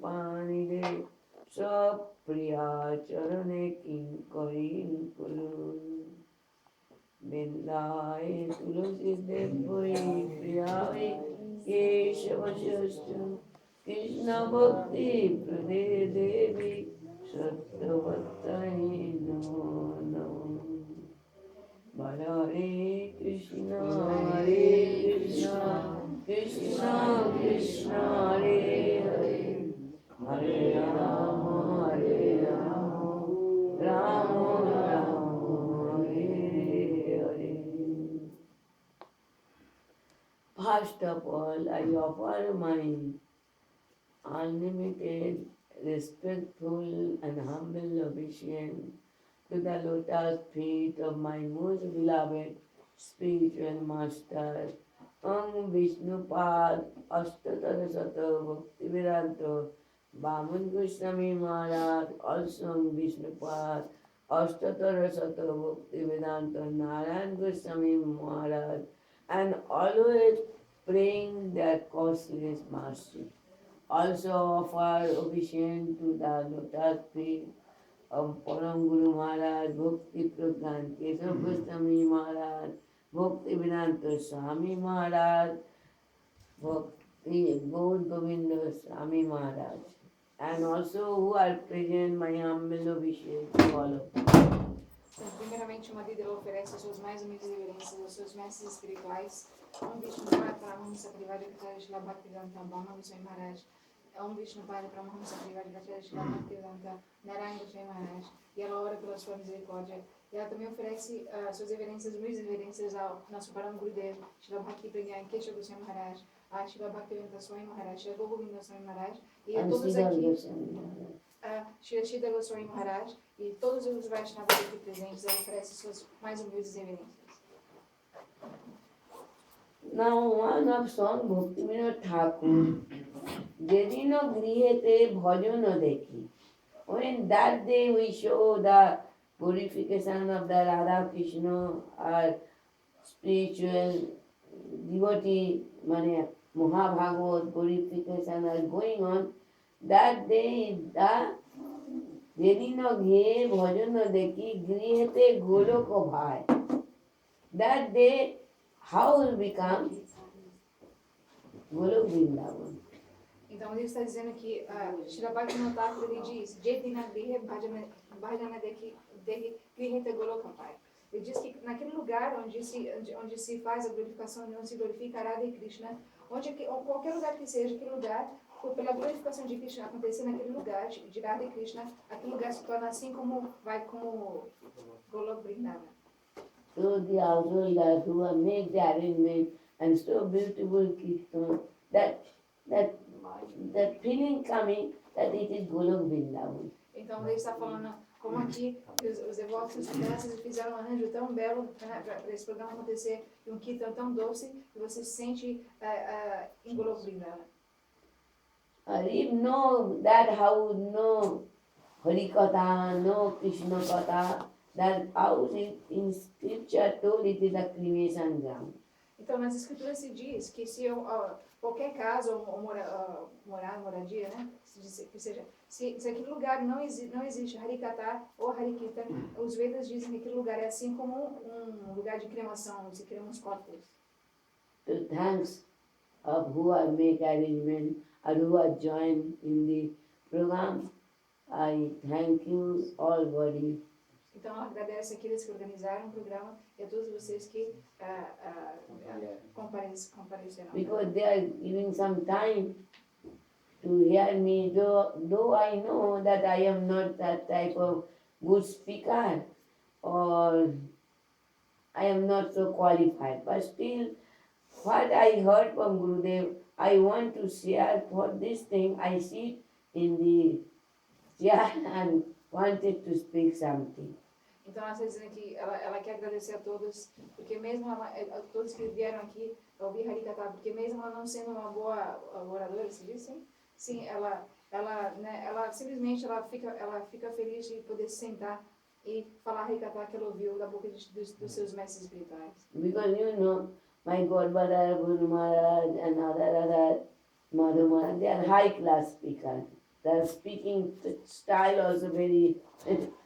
panide sapriya charane kinkarin kulun. Vindai tulasi devai priyai keshavasyastu Krishna bhakti prade devi sattvatai namo namo. Hare Krishna, Krishna Krishna, Hare Hare, Hare Rama, Rama Rama, Hare Hare. First of all, I offer my unlimited, respectful and humble obeisance to the lotus feet of my most beloved spiritual master, Vishnupad Ashtatara Sata Bhaktivedanta Vaman Goswami Maharaj, also Vishnupad Ashtatara Sata Bhaktivedanta Narayan Goswami Maharaj, and always praying their causeless mercy. Also offer obeisance to the lotus feet Param Guru Maharaj, Bhakti Pradhan Keshav Goswami Maharaj, Bhakti Vedanta Swami Maharaj, Bhakti Gaur Govinda Swami Maharaj, and also who are present my humble obeisance to all of them. Então, primeiramente, uma líder oferece as suas mais humildes reverências aos seus mestres espirituais, Vishnupad Paramahamsa Parivadikacharya Shila Bhaktivedanta Bhama Goswami Maharaj, Vishnupad Paramahamsa Parivadikacharya Shila Bhaktivedanta Narayan Goswami Maharaj, e ela ora pela sua misericórdia. E ela também oferece suas reverências, humildes reverências ao nosso Param Gurudev, Shila Bhakti Pragyan Keshav Goswami Maharaj, a Shila Bhaktivedanta Swami Maharaj, Shila Govinda Swami Maharaj, e a todos aqui, Shila Shida Goswami Maharaj, e todos os Vaishnavas aqui presentes, ela oferece suas mais humildes reverências. Now one of song Bhaktivinoda Thakur, Jedino Grihete Bhajana Dekhi. When that day we show the purification of the Radha Krishna, our spiritual devotee, mane Mahabhagavad purification are going on, that day the Jedino Grihe Bhajana Dekhi Grihete Goloko Bhai. That day how will become Golok Vrindavan. Então ele está dizendo que Shri Bhaktivinoda Thakur ele diz Jetina Grihe Bhajana Dekhi Grihete Golokampai. Ele diz que naquele lugar onde se faz a glorificação, onde se glorifica Radha e Krishna, qualquer lugar que seja, aquele lugar, pela glorificação de Krishna acontecer naquele lugar, de Radha e Krishna, aquele lugar se torna assim como Golok Vrindavan. So the householders who have made the arrangement and so beautiful Kirtan, that feeling coming that it is Golok Vrindavan. Então ele está falando como aqui os devotos e crianças fizeram um arranjo tão belo para esse programa acontecer, e um Kirtan tão doce, que você se sente em Golok Vrindavan. If no that house, no Harikatha, no Krishna Katha, that house is in scripture told it is a cremation ground. Então nas escrituras se diz que se qualquer casa ou moradia, né, se aquele lugar não existe Harikatha ou Harikirtan, os Vedas dizem que aquele lugar é assim como um lugar de cremação, onde se cremam os corpos. So thanks of who have made arrangement or who have joined in the program, I thank you all body. Então, agradece aqueles que organizaram o programa e a todos vocês que compareceram. Because they are giving some time to hear me, though I know that I am not that type of good speaker or I am not so qualified, but still what I heard from Gurudev, I want to share. For this thing I sit in the chair and wanted to speak something. Então ela está dizendo que ela quer agradecer a todos, porque mesmo a todos que vieram aqui ouvir Harikatha, porque mesmo ela não sendo uma boa oradora, se diz assim? Sim, ela simplesmente ela fica feliz de poder sentar e falar Harikatha que ela ouviu da boca dos seus mestres espirituais. Because you know, my Godbrother Guru Maharaj and other Madhu Maharaj, they are high class speakers. the speaking style also very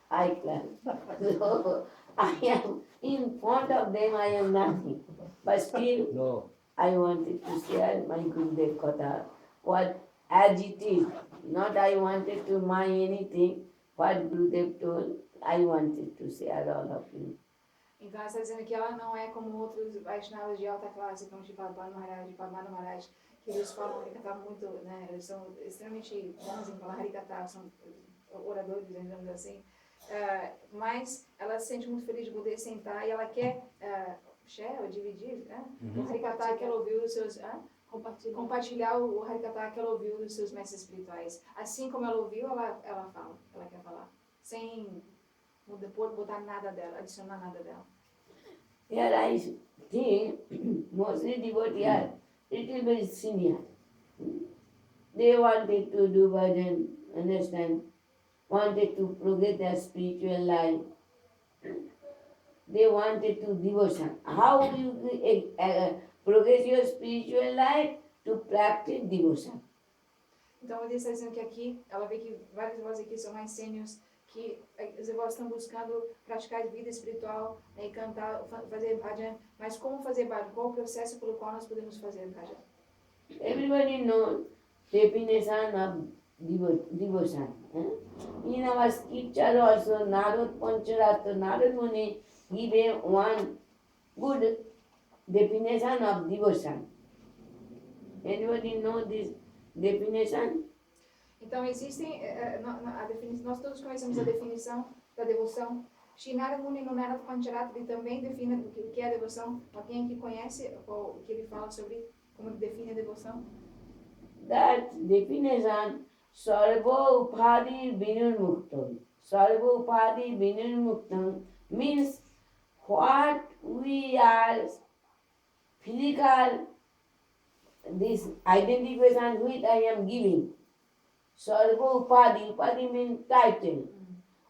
high class. So I am in front of them, I am nothing. But still, No. I wanted to share my Gurudev Katha, what as it is. Not I wanted to mind anything, what Gurudev told, I wanted to share all of you. Então ela está dizendo que ela não é como outros Vaishnavas de alta classe, como Shripada Maharaj, Padmana Maharaj, que eles falam Harikatha muito, né? Eles são extremamente bons em falar Harikatha, são oradores, digamos assim. Mas ela se sente muito feliz de poder sentar e ela quer share ou dividir, né? O Harikatha que ela ouviu dos seus... compartilhar o Harikatha que ela ouviu dos seus mestres espirituais. Assim como ela ouviu, ela fala, ela quer falar. Sem botar nada dela, adicionar nada dela. Here I think mostly devotees are little bit senior. They wanted to do bhajan, understand? Wanted to progress their spiritual life. They wanted to devotion. How you progress your spiritual life? To practice devotion. Então, ele está dizendo que aqui, ela vê que vários devotos aqui são mais sênios, que os devotos estão buscando praticar vida espiritual, né, e cantar, fazer bhajan. Mas como fazer bhajan? Qual o processo pelo qual nós podemos fazer bhajan? Everybody knows definition of devotion. In our scripture also, Narad Pancharatra, Narad Muni give one good definition of devotion. Anybody know this definition? Então, existem, nós todos conhecemos a definição da devoção. Shri Narad Muni no Narad Pancharatra ele também define o que é a devoção. Alguém que conhece o que ele fala sobre como ele define a devoção? That definition, Sarva Upadhi Vinurmuktam. Sarva Upadhi Vinurmuktam means what we are physical, this identification which I am giving. Sarva Upadhi, Upadhi means title.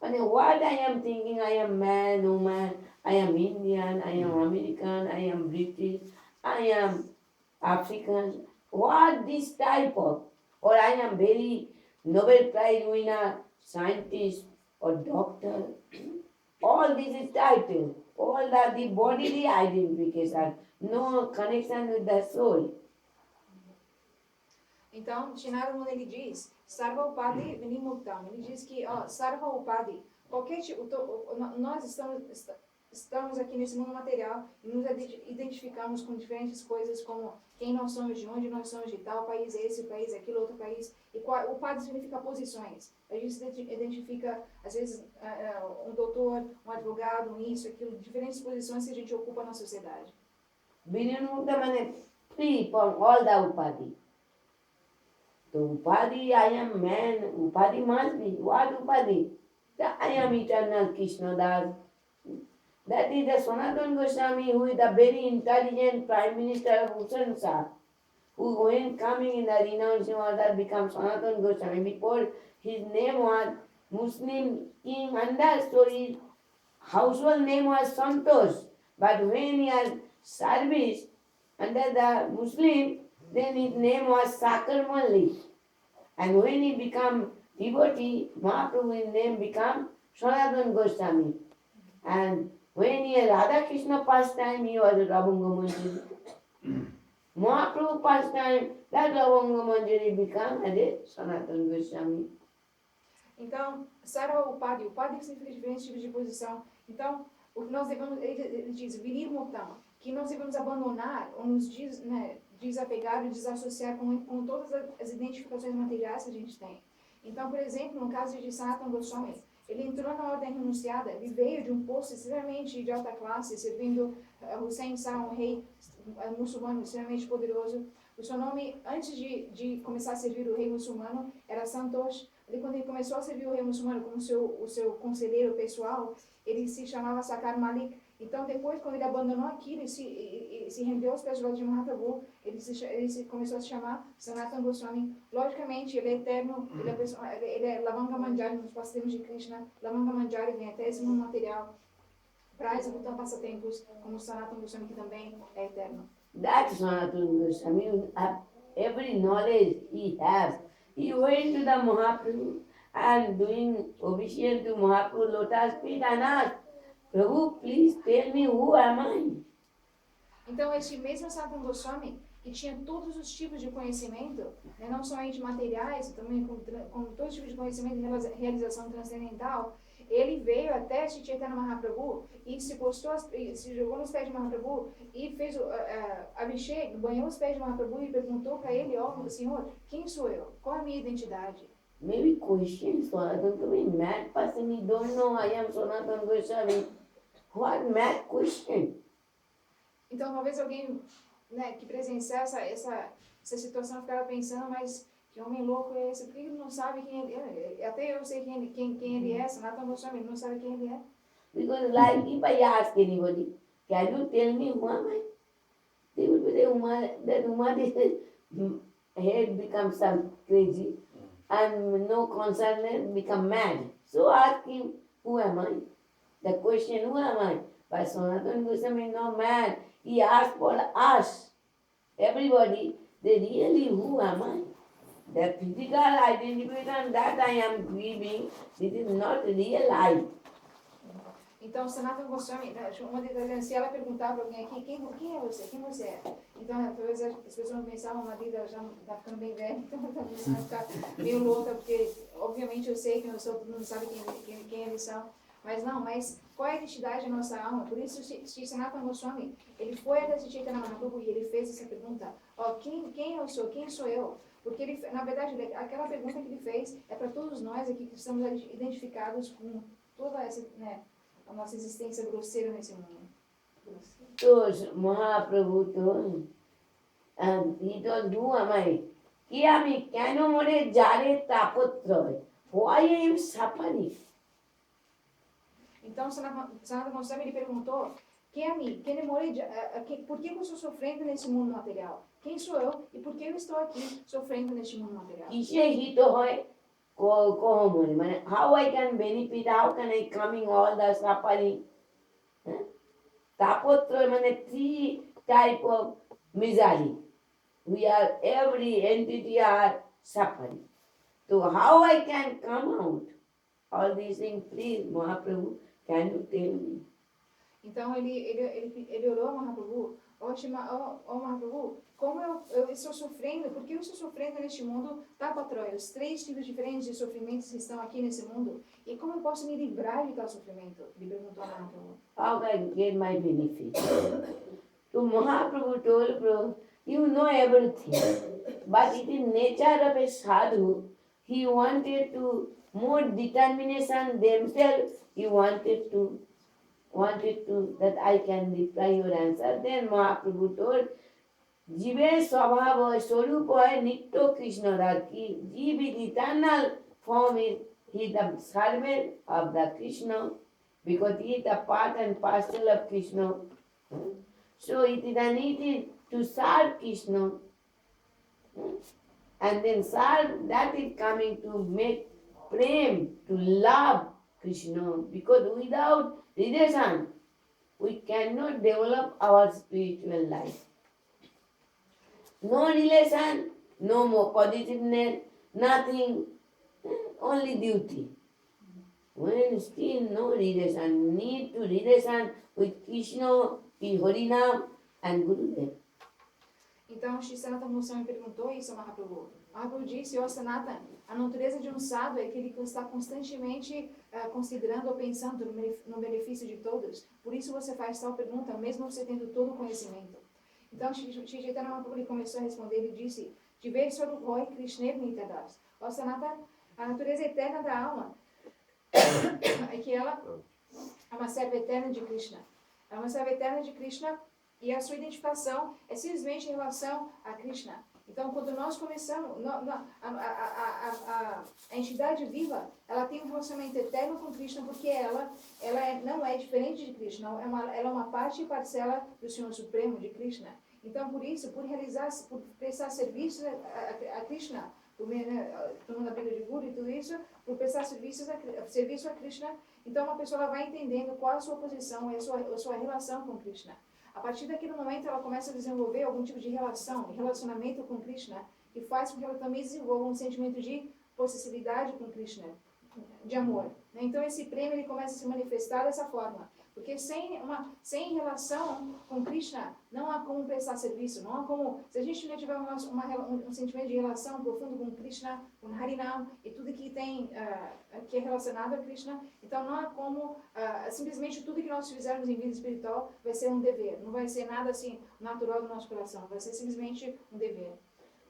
And what I am thinking, I am man, woman, I am Indian, I am American, I am British, I am African. What this type of, or I am very Nobel Prize winner, scientist or doctor. All this is title. All that the bodily identification, no connection with the soul. Então, Shri Narad Muni ele diz, Sarva Upadhi Vinimuktam. Ele diz que, Sarva Upadhi, qualquer tipo, nós estamos aqui nesse mundo material e nos identificamos com diferentes coisas como quem nós somos, de onde nós somos, de tal país, esse país, aquele outro país. E o Upadhi significa posições. A gente se identifica, às vezes, um doutor, um advogado, um isso, aquilo, diferentes posições que a gente ocupa na sociedade. Vinimukta means free from all the Upadhi. So Upadhi, I am man, Upadhi must be. What Upadhi? I am eternal Krishna Das. That is the Sanatana Goswami, who is the very intelligent Prime Minister of Bhushan Shah, who when coming in the renouncing order becomes Sanatana Goswami. Before his name was Muslim king under story, household name was Santosh. But when he had service under the Muslim, then his name was Sakar Malik. And when he became devotee, Mahaprabhu's name became Sanatana Goswami. And when he had Radha Krishna pastime, he was Rabanga Manjari. Mahaprabhu pastime, that Rabanga Manjari became as Sanatana Goswami. Então, Sarva Upadhi. Upadhi significa diferentes tipos de posição. Então, o que nós devemos, ele diz, Vinir Muktam, que nós devemos abandonar ou nos desapegar e desassociar com todas as identificações materiais que a gente tem. Então, por exemplo, no caso de Sanatana Goswami, ele entrou na ordem renunciada, ele veio de um posto extremamente de alta classe, servindo Hussein Shah, um rei muçulmano extremamente poderoso. O seu nome, antes de começar a servir o rei muçulmano, era Santosh. Quando ele começou a servir o rei muçulmano como o seu conselheiro pessoal, ele se chamava Sakar Malik. Então, depois, quando ele abandonou aquilo e se rendeu aos pés de Mahaprabhu, ele começou a se chamar Sanatana Goswami. Logicamente, ele é eterno, ele é Lavanga Manjari, nos passatempo de Krishna. Lavanga Manjari vem até esse mundo material para executar passatempos, como Sanatana Goswami, que também é eterno. That Sanatana Goswami, every knowledge he has, He went to the Mahaprabhu and doing official to Mahaprabhu lotus feet and asked, Prabhu, please tell me who am I? Então, este mesmo Sanatana Goswami, que tinha todos os tipos de conhecimento, né, não somente materiais, também com todos os tipos de conhecimento de realização transcendental, ele veio até Sri Chaitanya Mahaprabhu e se jogou nos pés de Mahaprabhu e fez Abhishek, banhou os pés de Mahaprabhu e perguntou para ele, Senhor, quem sou eu? Qual é a minha identidade? Maybe questions, Sanatana Goswami, mad person, he don't know I am Sanatana Goswami. What mad question? Então, talvez alguém, né, que presenciasse essa situação ficava pensando, mas que homem louco é esse? Por que ele não sabe quem ele é? Até eu sei quem ele é, Sanatana Goswami, ele não sabe quem ele é. Because like if I ask anybody, can you tell me who am I? They would say, that Uma's head becomes some crazy and no concern become mad. So ask him, who am I? The question, who am I? But Sanatana Goswami is not mad. He asked for us, everybody, they really, who am I? The physical identification that I am grieving, this is not real life. Então, Sanatana Goswami, uma das se ela perguntar para alguém aqui, quem é você? Quem você é? Então, talvez as pessoas vão pensar, uma vida já está ficando bem velha, então talvez vai ficar meio louca, porque obviamente eu sei quem eu sou, todo mundo sabe quem eles são. Mas qual é a identidade da nossa alma? Por isso, Sanatana Goswami, ele foi até Chaitanya Mahaprabhu e ele fez essa pergunta, quem eu sou? Quem sou eu? Porque ele, na verdade, aquela pergunta que ele fez é para todos nós aqui que estamos identificados com toda essa, né, a nossa existência grosseira nesse mundo. So Mahaprabhu told, and he told, who am I? Ki ami keno more jare tapotroy? Why are you suffering? Então, Sanatana Goswami ele perguntou, por que eu estou sofrendo nesse mundo material? Quem sou eu e por que eu estou aqui sofrendo neste mundo material? Kishe hito hoy kohomoni. Mane how I can benefit? How can I coming all the suffering? Tapotroy mane three type of misery. We are every entity are suffering. So how I can come out? All these things, please, Mahaprabhu, can you tell me? Então ele orou a Mahaprabhu, Mahaprabhu, como eu estou sofrendo, por que eu estou sofrendo neste mundo tapatroia, os três tipos diferentes de sofrimentos que estão aqui nesse mundo, e como eu posso me livrar de tal sofrimento? Ele perguntou a Mahaprabhu. How can I get my benefit? So Mahaprabhu told, Prabhu, you know everything, but it is nature of a sadhu. He wanted to more determination themselves. He wanted to that I can reply your answer. Then Mahaprabhu told, Jive Swabhava Swarupa Nitto Krishna Raki. Jiv is eternal form, he is the servant of the Krishna because he is the part and parcel of Krishna. So it is a need to serve Krishna. And then serve, that is coming to make prem, to love Krishna. Because without relation, we cannot develop our spiritual life. No relation, no more positiveness, nothing, only duty. When still no relation, need to relation with Krishna, Harinam and Gurudev. Então, Shri Sanatana Goswami perguntou isso a Mahaprabhu. Mahaprabhu disse, Sanatana, a natureza de um sábio é aquele que está constantemente considerando ou pensando no benefício de todos. Por isso você faz tal pergunta, mesmo você tendo todo o conhecimento. Então, Shri Chaitanya Mahaprabhu começou a responder, ele disse, Jiver Swarupoi Krishner Nitadas. Sanatana, a natureza eterna da alma é que ela é uma serva eterna de Krishna. É uma serva eterna de Krishna e a sua identificação é simplesmente em relação a Krishna. Então, quando nós começamos, a entidade viva, ela tem um relacionamento eterno com Krishna, porque ela não é diferente de Krishna, ela é uma parte e parcela do Senhor Supremo, de Krishna. Então, por isso, por prestar serviço a Krishna, tomando a briga de Guru e tudo isso, por prestar serviço a Krishna, então uma pessoa ela vai entendendo qual a sua posição e a sua relação com Krishna. A partir daquele momento, ela começa a desenvolver algum tipo de relacionamento com Krishna, e faz com que ela também desenvolva um sentimento de possessividade com Krishna, de amor. Né? Então esse prema ele começa a se manifestar dessa forma, porque sem relação com Krishna não há como prestar serviço, não há como, se a gente não tiver um sentimento de relação profundo com Krishna, com Harinam e tudo que tem que é relacionado a Krishna, então não há como simplesmente tudo que nós fizermos em vida espiritual vai ser um dever, não vai ser nada assim natural do nosso coração, vai ser simplesmente um dever.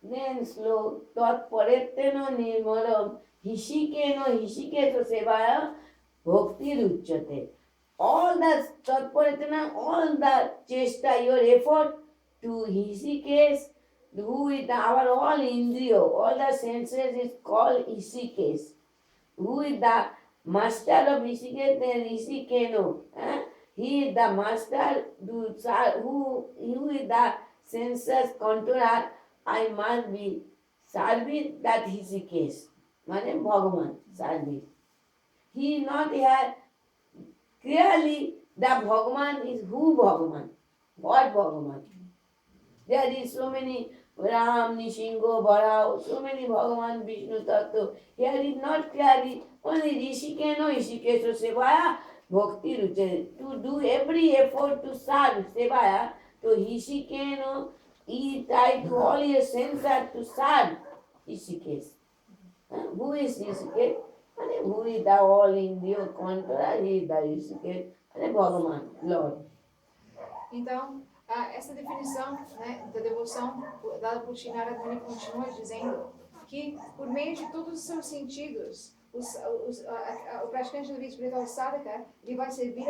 Then slow tot pareteno nirmalam hishikeno hishiketo sevaya bhakti ruchyate. All the tot paretena, all the chesta, your effort to hishikes, who is our all indriyo, all the senses is called hishikes. Who is the master of hishikesh? Then hishikeno. He is the master who is the senses controller. I must be service that Hishikesh, মানে ভগবান service. He is not here. Clearly, the Bhagavan is who Bhagavan? What Bhagavan? There is so many Ram, Nishingo, Bharao, so many Bhagavan, Vishnu Tattva. Here is not clearly only Rishikeno, Rishikesho Sevaya, Bhakti Ruche. To do every effort to serve Sevaya, to Rishikeno, he tried to all his senses to serve Rishikesh. Who is Rishikesh? Who is the all India controller? He is the Rishikesh. Bhagavan, Lord. Então, essa definição, né, da devoção dada por Sri Narada continua dizendo que por meio de todos os seus sentidos, o praticante da vida espiritual sadhaka, ele vai servir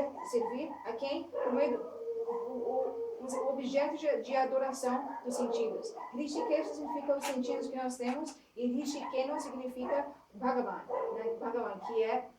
a quem? Por meio o objeto de adoração dos sentidos. Rishikesh significa os sentidos que nós temos e Rishikeno significa Bhagavan, né? Bhagavan, que é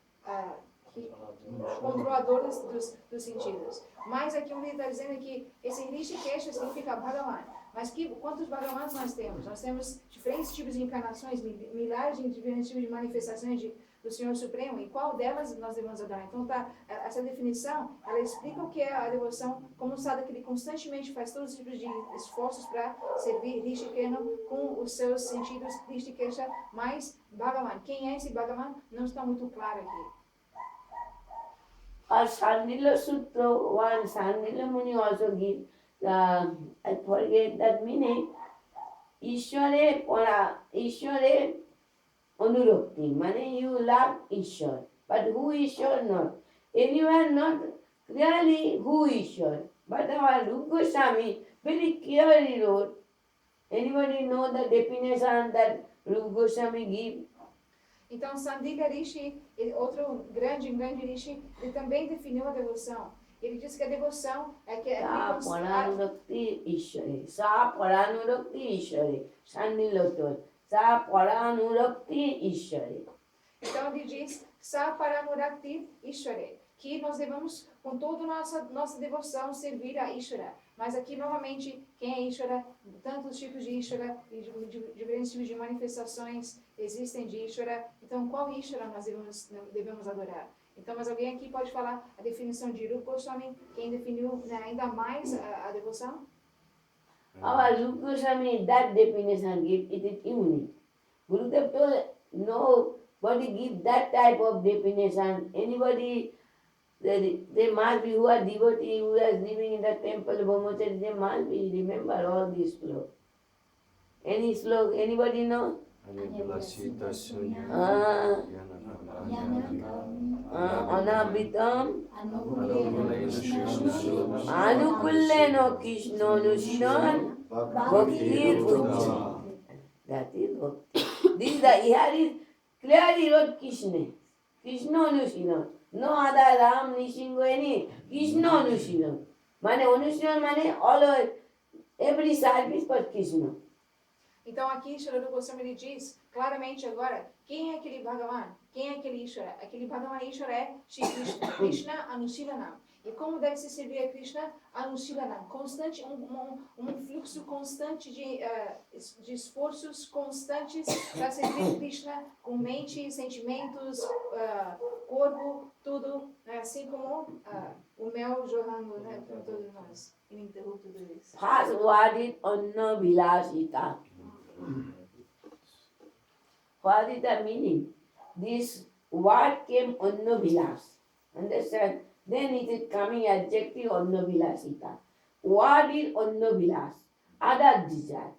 controlador dos sentidos. Mas aqui o livro está dizendo que esse Rishikesh significa Bhagavan. Mas quantos Bhagavans nós temos? Nós temos diferentes tipos de encarnações, milhares de diferentes tipos de manifestações do Senhor Supremo. E qual delas nós devemos adorar? Então, essa definição, ela explica o que é a devoção, como o sadhaka ele constantemente faz todos os tipos de esforços para servir Rishikeno com os seus sentidos Rishikesha, mas Bhagavan. Quem é esse Bhagavan? Não está muito claro aqui. Sandila Sutra, one Sandila Muni also gives, I forget that meaning, Ishware Anurokti, meaning you love Ishwar, but who Ishwar not? Anyone not clearly who Ishwar, but our Rupa Goswami very clearly wrote. Anybody know the definition that Rupa Goswami gives? Então, Sandika Rishi, outro grande Rishi, ele também definiu a devoção. Ele diz que a devoção é que Paranurokti Ishwari, Sa Paranurokti Ishwari, Sandilotor, Sa Paranurokti Ishwari. Então ele diz Sa Paranurokti Ishwari, que nós devemos com toda a nossa devoção servir a Ishwara. Mas aqui novamente, quem é Ishwara? Tantos tipos de Ishwara e diferentes tipos de manifestações existem de Ishwara. Então qual Ishwara nós devemos adorar? Então, mas alguém aqui pode falar a definição de Rupa Goswami, quem definiu, né, ainda mais a devoção? Our Rupa Goswami, that definition gives, it is unique. Gurudev told, nobody give that type of definition. Anybody, they must be who are devotee, who are living in the temple of Brahmachari, they must be, remember all these slokas. Any sloka, anybody know? Anabitam Anukulleno Krishna Nushinan Bhaktir Ucchati. That is Bhakti. This is here is clearly wrote Krishna. Krishna Nushinan. No other Ram, Nishingo, any. Krishna Nushinan. Mane Anushinan mane always, every service for Krishna. Então aqui Sri Rupa Goswami ele diz claramente agora quem é aquele Bhagavan, quem é aquele Ishvara. Aquele Bhagavan Ishvara é Shri Krishna, Krishna Anusilanam. E como deve se servir a Krishna? Anusilanam, constante, um fluxo constante de esforços constantes para servir Krishna com mente, sentimentos, corpo, tudo, assim como o mel jorrando, né, por todos nós, ininterrupto tudo isso. First word is Anna Vilasita. what is the meaning? This word came Annavilas. Understand? Then it is coming adjective Annavilasita. What is Annavilas? Other desire.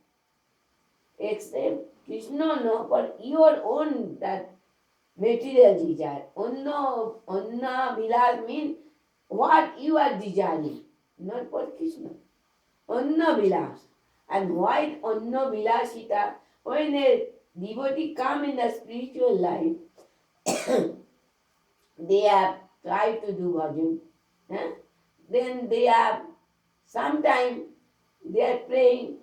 Except Krishna no, but your own that material desire. Anna Vilas means what you are desiring, not for Krishna. Anna Vilas. And why Anna Vilasita? When a devotee come in the spiritual life, they have tried to do bhajan. eh? Then they have, sometime they are praying,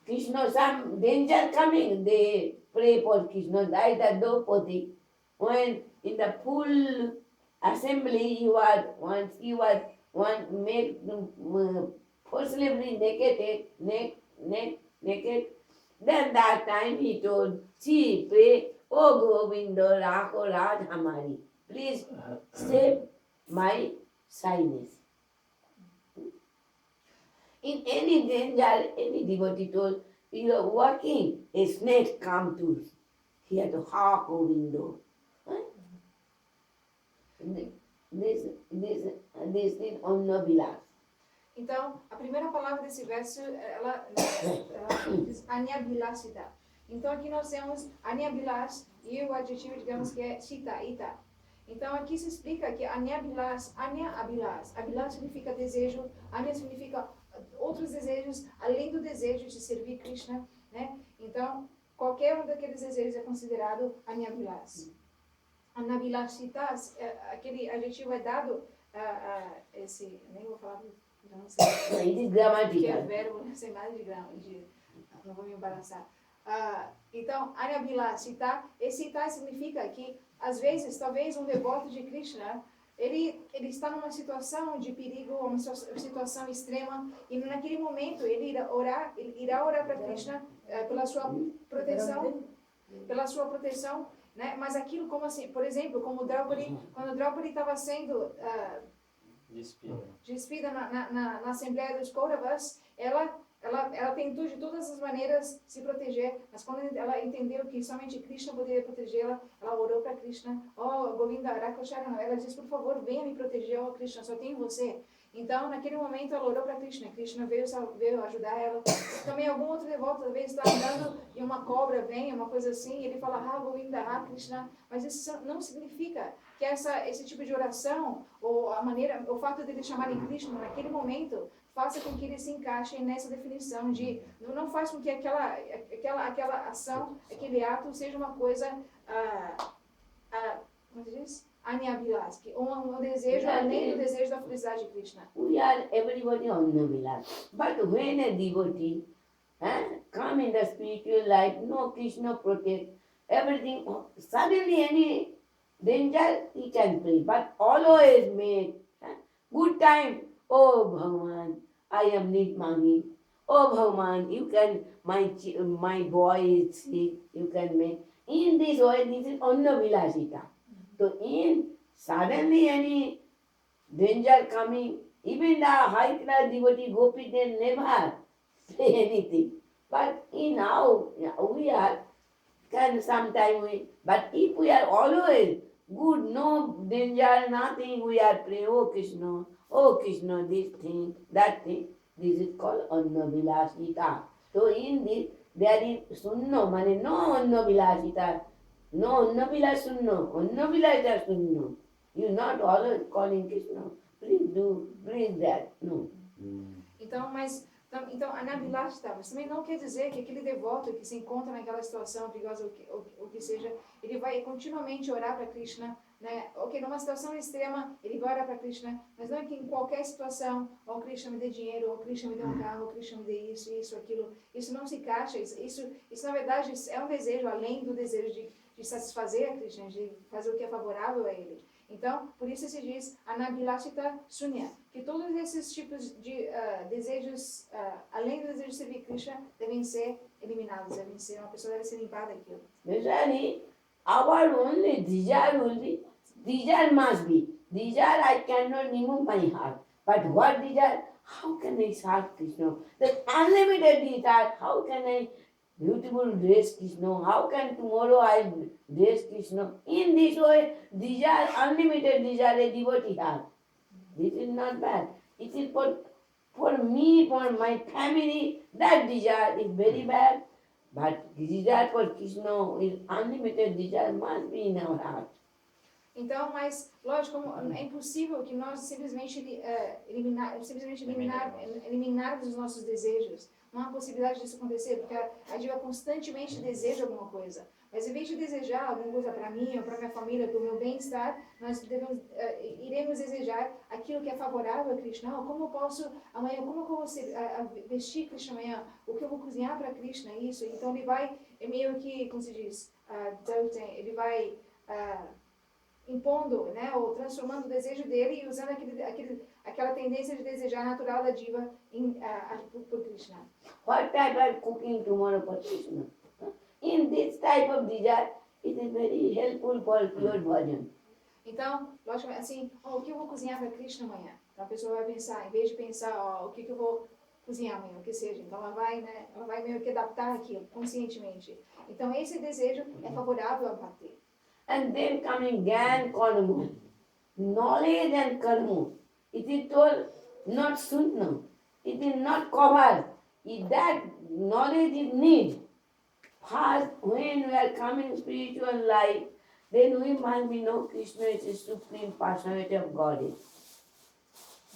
Krishna, some danger coming, they pray for Krishna, like the Draupadi. When in the full assembly he was one made forcibly naked. Then that time he told, see, pray, oh Govinda, Rakho Raj Hamari, please save my shyness. In any danger, any devotee told, you are walking, a snake come to here to hark Govinda. This is Anna Vilas. Então, a primeira palavra desse verso, ela diz Anyabilasita. Então, aqui nós temos Anyabilas e o adjetivo, digamos que é Sita, Ita. Então, aqui se explica que Anyabilas, Anya Abilas. Abilas significa desejo, Anya significa outros desejos, além do desejo de servir Krishna, né? Então, qualquer um daqueles desejos é considerado Anyabilas. Anabilasita, aquele adjetivo é dado esse, nem vou falar, não sei, que é verbo, não sei mais de grama, não vou me embaraçar. Então, Anabilasita, esse ita significa que, às vezes, talvez um devoto de Krishna, ele está numa situação de perigo, uma situação extrema, e naquele momento ele irá orar para Krishna pela sua proteção, né? Mas aquilo como assim, por exemplo, como Draupadi, quando Draupadi estava sendo despida na Assembleia dos Kauravas, ela tentou de todas as maneiras se proteger, mas quando ela entendeu que somente Krishna poderia protegê-la, ela orou para Krishna, oh Govinda, Rakosharana, ela disse, por favor, venha me proteger, oh Krishna, só tenho você. Então, naquele momento, ela orou para Krishna, Krishna veio ajudar ela. Também algum outro devoto, talvez, está andando e uma cobra vem, uma coisa assim, e ele fala, Govinda, Krishna, mas isso não significa que esse tipo de oração, ou o fato de eles chamarem Krishna naquele momento, faça com que eles se encaixem nessa definição de, não faz com que aquela ação, aquele ato seja uma coisa, como se diz? Anyabilas, um desejo além do desejo da felicidade de Krishna. We are everybody Annavilas. But when a devotee come in the spiritual life, no Krishna protect everything, suddenly any danger he can pray, but always make good time. Oh Bhagavan, I am need money. Oh Bhagavan, you can, my boy is sick, you can make. In this way, this is Annavilasita. So in suddenly any danger coming, even the high class devotee Gopi, they never say anything. But in now we can sometime but if we are always good, no danger, nothing, we are praying, oh Krishna, this thing, that thing, this is called Annavilasita. So in this, there is Sunno, mane no Annavilasita. No, Annavilas Sunno. Annavilas Sunno. You not always calling Krishna. Please that. No. Então, Anabilasita, mas também não quer dizer que aquele devoto que se encontra naquela situação perigosa, ou que seja, ele vai continuamente orar para Krishna, né? Ok, numa situação extrema, ele vai orar para Krishna, mas não é que em qualquer situação, oh Krishna me dê dinheiro, oh Krishna me dê um carro, oh Krishna me dê isso, aquilo, isso não se encaixa, isso na verdade é um desejo, além do desejo de satisfazer a Krishna, de fazer o que é favorável a ele. Então, por isso se diz Anabilasita Sunya, que todos esses tipos de desejos, além do desejo de servir Krishna, devem ser eliminados, uma pessoa deve ser limpada daquilo. Especially our only desire must be. Desire I cannot remove my heart. But what desire? How can I serve Krishna? The unlimited desire, how can I beautiful dress Krishna. How can tomorrow I dress Krishna? In this way, desire, unlimited desire a devotee has. This is not bad. It is for me, for my family, that desire is very bad. But desire for Krishna is unlimited desire must be in our heart. Então, mas, lógico, é impossível que nós eliminarmos os nossos desejos. Não há possibilidade disso acontecer, porque a diva constantemente deseja alguma coisa. Mas em vez de desejar alguma coisa para mim, ou para minha família, para o meu bem-estar, nós iremos desejar aquilo que é favorável a Krishna. Como eu posso, amanhã, como eu vou vestir Krishna amanhã? O que eu vou cozinhar para Krishna? Isso. Então ele vai, é meio que, como se diz, ele vai impondo, né, ou transformando o desejo dele e usando aquela tendência de desejar natural da diva por Krishna. What type of cooking tomorrow for Krishna? In this type of desire, it is very helpful for pure bhajan. Então, lógico, assim, o que eu vou cozinhar para Krishna amanhã? Então a pessoa vai pensar, em vez de pensar, o que eu vou cozinhar amanhã, o que seja. Então ela vai meio que adaptar aquilo conscientemente. Então esse desejo é favorável a bhakti. And then coming Gyan Karma, knowledge and karma. It is told not sunna, it is not covered. If that knowledge is need, first when we are coming spiritual life, then we must be know Krishna is the supreme personality of Godhead.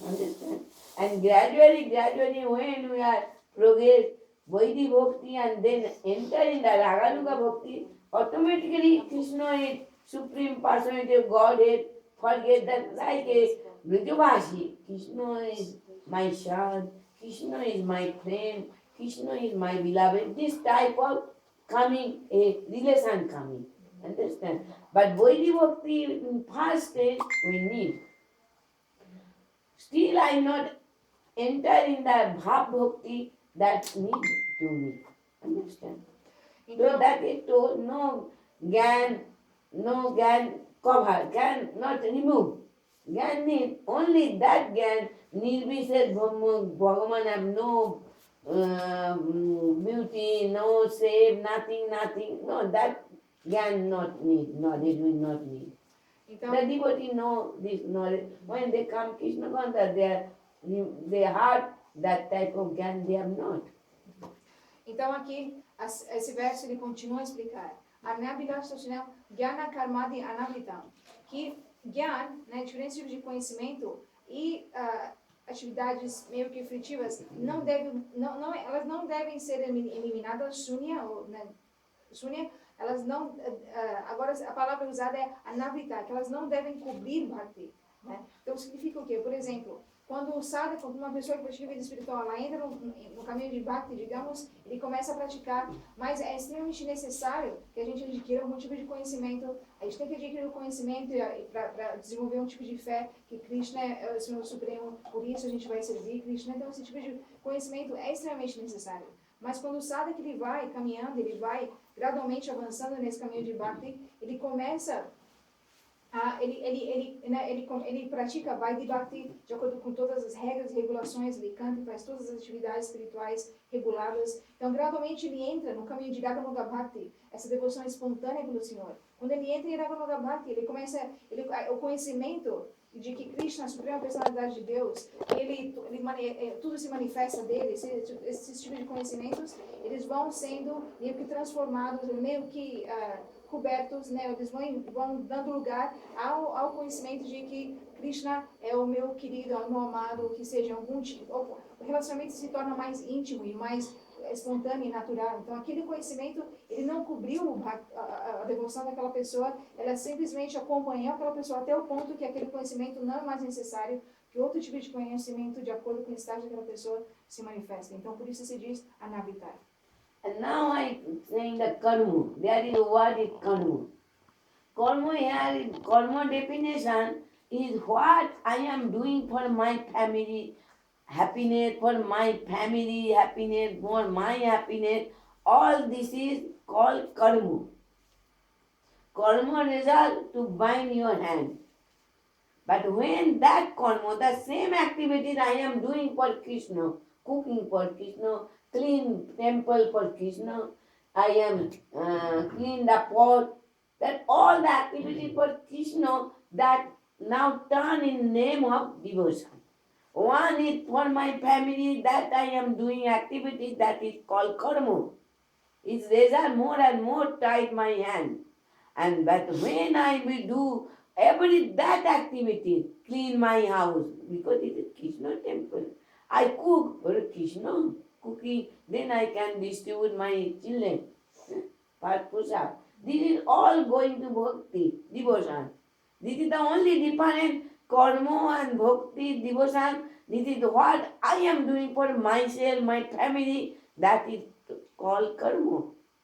Understand? And gradually when we are progress Vaidhi Bhakti and then enter in the Raganuga Bhakti, automatically Krishna is supreme personality of Godhead. Forget that like a Vrijavashi, Krishna is my son, Krishna is my friend, Krishna is my beloved. This type of coming, a relation coming. Understand? But Vaidhi Bhakti in first stage we need. Still I not enter in the Bhav Bhakti that need to me. Understand? So that is told, no Gyan cover, Gyan not remove. Gyan need, only that Gyan, Nirvished Bhagavan have no beauty, no shape, nothing. No, that Gyan not need, knowledge will not need. Então, the devotee know this knowledge. When they come Krishna Gandha, they have that type of Gyan, they have not. Então aqui, esse verso ele continua a explicar. Anabhilastashanam Gyana Karmadi Anavritam. Que Gyan, né, diferentes tipos de conhecimento e atividades meio que frutivas, elas não devem ser eliminadas, Shunya, elas não, agora a palavra usada é Anavrita, que elas não devem cobrir Bhakti. Né? Então significa o quê? Por exemplo, quando o sadhaka, quando uma pessoa que pratica vida espiritual, ela entra no caminho de Bhakti, digamos, ele começa a praticar, mas é extremamente necessário que a gente adquira algum tipo de conhecimento. A gente tem que adquirir o conhecimento para desenvolver um tipo de fé que Krishna é o Senhor Supremo, por isso a gente vai servir Krishna. Então esse tipo de conhecimento é extremamente necessário. Mas quando o sadhaka ele vai caminhando, ele vai gradualmente avançando nesse caminho de Bhakti, ele começa ele pratica Vaidhi Bhakti de acordo com todas as regras e regulações, ele canta e faz todas as atividades espirituais reguladas. Então, gradualmente, ele entra no caminho de Raganuga Bhakti, essa devoção espontânea pelo Senhor. Quando ele entra em Raganuga Bhakti, ele começa, o conhecimento de que Krishna, a suprema personalidade de Deus, tudo se manifesta dele, esses tipos de conhecimentos, eles vão sendo meio que transformados, meio que cobertos, né? Eles vão dando lugar ao conhecimento de que Krishna é o meu querido, é o meu amado, que seja algum tipo, o relacionamento se torna mais íntimo e mais espontâneo e natural. Então aquele conhecimento, ele não cobriu a devoção daquela pessoa, ela simplesmente acompanhou aquela pessoa até o ponto que aquele conhecimento não é mais necessário, que outro tipo de conhecimento, de acordo com o estágio daquela pessoa, se manifesta. Então por isso se diz anabhitar. And now I saying the karma. There is a word is karma. Karma here, karma definition is what I am doing for my family happiness, for my family happiness, for my happiness. All this is called karma. Karma result to bind your hand. But when that karma, the same activities I am doing for Krishna, cooking for Krishna, clean temple for Krishna, I am clean the pot. That all the activity for Krishna that now turn in name of devotion. One is for my family that I am doing activity that is called karma. Its result more and more tight my hand. And but when I will do every that activity, clean my house, because it is Krishna temple. I cook for Krishna cooking, then I can distribute my children. For prasad. This is all going to bhakti, devotion. This is the only different karma and bhakti, devotion. This is what I am doing for myself, my family. That is called karma,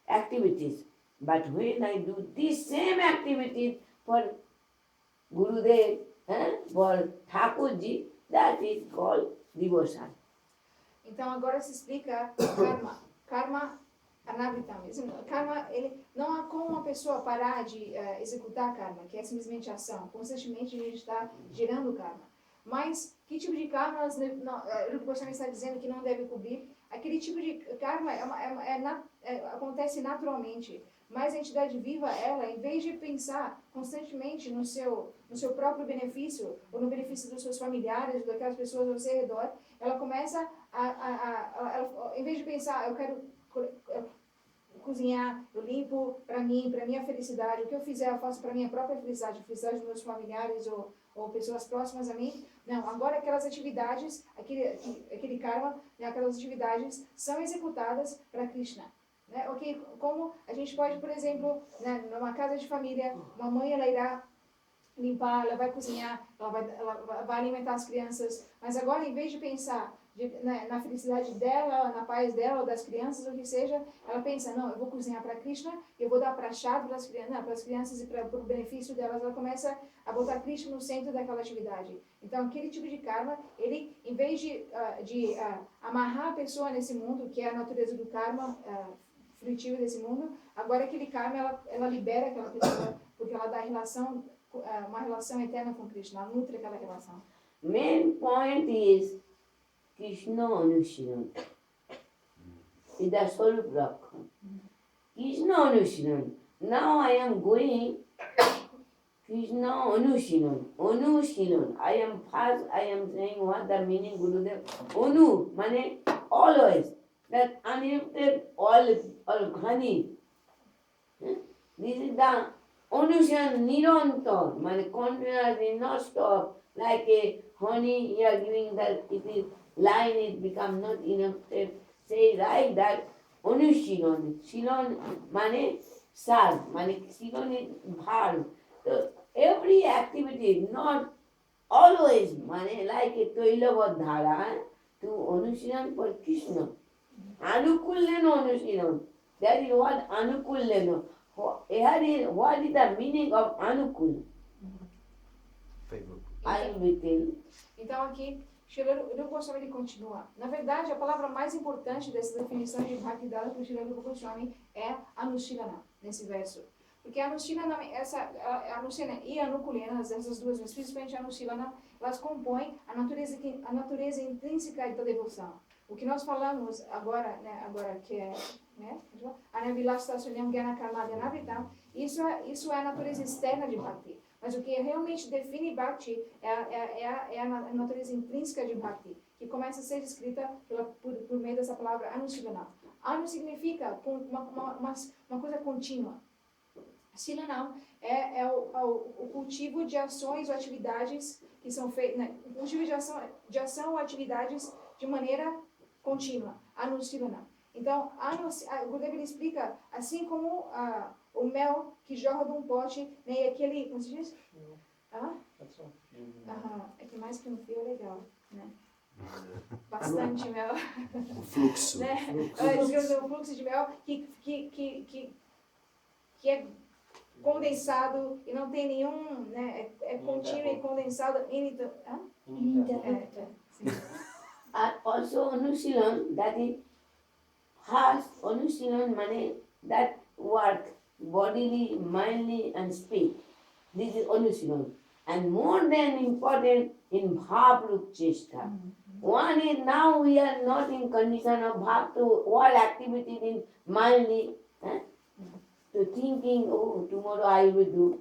activities. But when I do this same activities for Gurudev, for Thakurji, that is called devotion. Então agora se explica karma. Karma anabhitam. Karma, ele, não há como uma pessoa parar de executar karma, que é simplesmente ação. Constantemente a gente está gerando karma. Mas que tipo de karma o Goswami está dizendo que não deve cobrir? Aquele tipo de karma acontece naturalmente. Mas a entidade viva, ela, em vez de pensar constantemente no seu próprio benefício, ou no benefício dos seus familiares, daquelas pessoas ao seu redor, ela começa em vez de pensar, eu quero cozinhar, eu limpo para mim, para minha felicidade, o que eu fizer eu faço para minha própria felicidade, a felicidade dos meus familiares ou pessoas próximas a mim. Não, agora aquelas atividades, aquele karma, né, aquelas atividades são executadas para Krishna. Né? Okay? Como a gente pode, por exemplo, né, numa casa de família, uma mãe ela irá limpar, ela vai cozinhar, ela vai alimentar as crianças, mas agora em vez de pensar na felicidade dela, na paz dela, ou das crianças, ou o que seja, ela pensa, não, eu vou cozinhar para Krishna, eu vou dar prashad para as crianças e para o benefício delas, ela começa a botar Krishna no centro daquela atividade. Então, aquele tipo de karma, ele, em vez de amarrar a pessoa nesse mundo, que é a natureza do karma, frutivo desse mundo, agora aquele karma, ela libera aquela pessoa, porque ela dá uma relação eterna com Krishna, ela nutre aquela relação. Main point is Krishna Anushilan. Is the Swarup Rakha. Krishna Anushilan. Now I am going Krishna Anushilan. Anushilan. I am saying what the meaning Gurudev. Anu, means always. That uninterrupted oil or honey. This is the Anushilan Nirantar. Means continuously not stop. Like a honey you are giving that it is line it become not enough. Say like that Anushilan. Shilon means sar. Means Shilon is bhar. So every activity, not always, means like a toilavad dhara to Anushilan for Krishna. Anukulleno Anushilan. That is what Anukulleno. What is the meaning of Anukul? I will tell. Então aqui, Srila Rupa Goswami ele continua. Na verdade, a palavra mais importante dessa definição de Bhakti dada por Srila Rupa Goswami é Anushilana, nesse verso. Porque Anushilana, Anushilana e Anukulena, essas duas, principalmente Anushilana, elas compõem a natureza intrínseca da devoção. O que nós falamos agora, né, que é Anavilastasanyam Gyana Karma Dhyanavritam, isso é a natureza externa de Bhakti. Mas o que realmente define Bhakti é a natureza intrínseca de Bhakti, que começa a ser descrita por meio dessa palavra Anushilana. Anu significa uma coisa contínua. Shilanam é o cultivo de ações ou atividades que são feitas, né? O cultivo de ação ou atividades de maneira contínua. Anushilana. Então, o Gurudev explica, assim como o mel que jorra de um pote, né, e aquele, como se diz? É que mais que um fio é legal, né? Bastante mel. O fluxo. Né? O fluxo de mel que é condensado e não tem nenhum, né? É contínuo e condensado. Also Anushilan, that is first Anushilan means that work bodily, mindly and speech. This is Anushilan. And more than important in Bhav Rup Cheshta. One is now we are not in condition of Bhav to all activities in mindly eh? So thinking, oh, tomorrow I will do.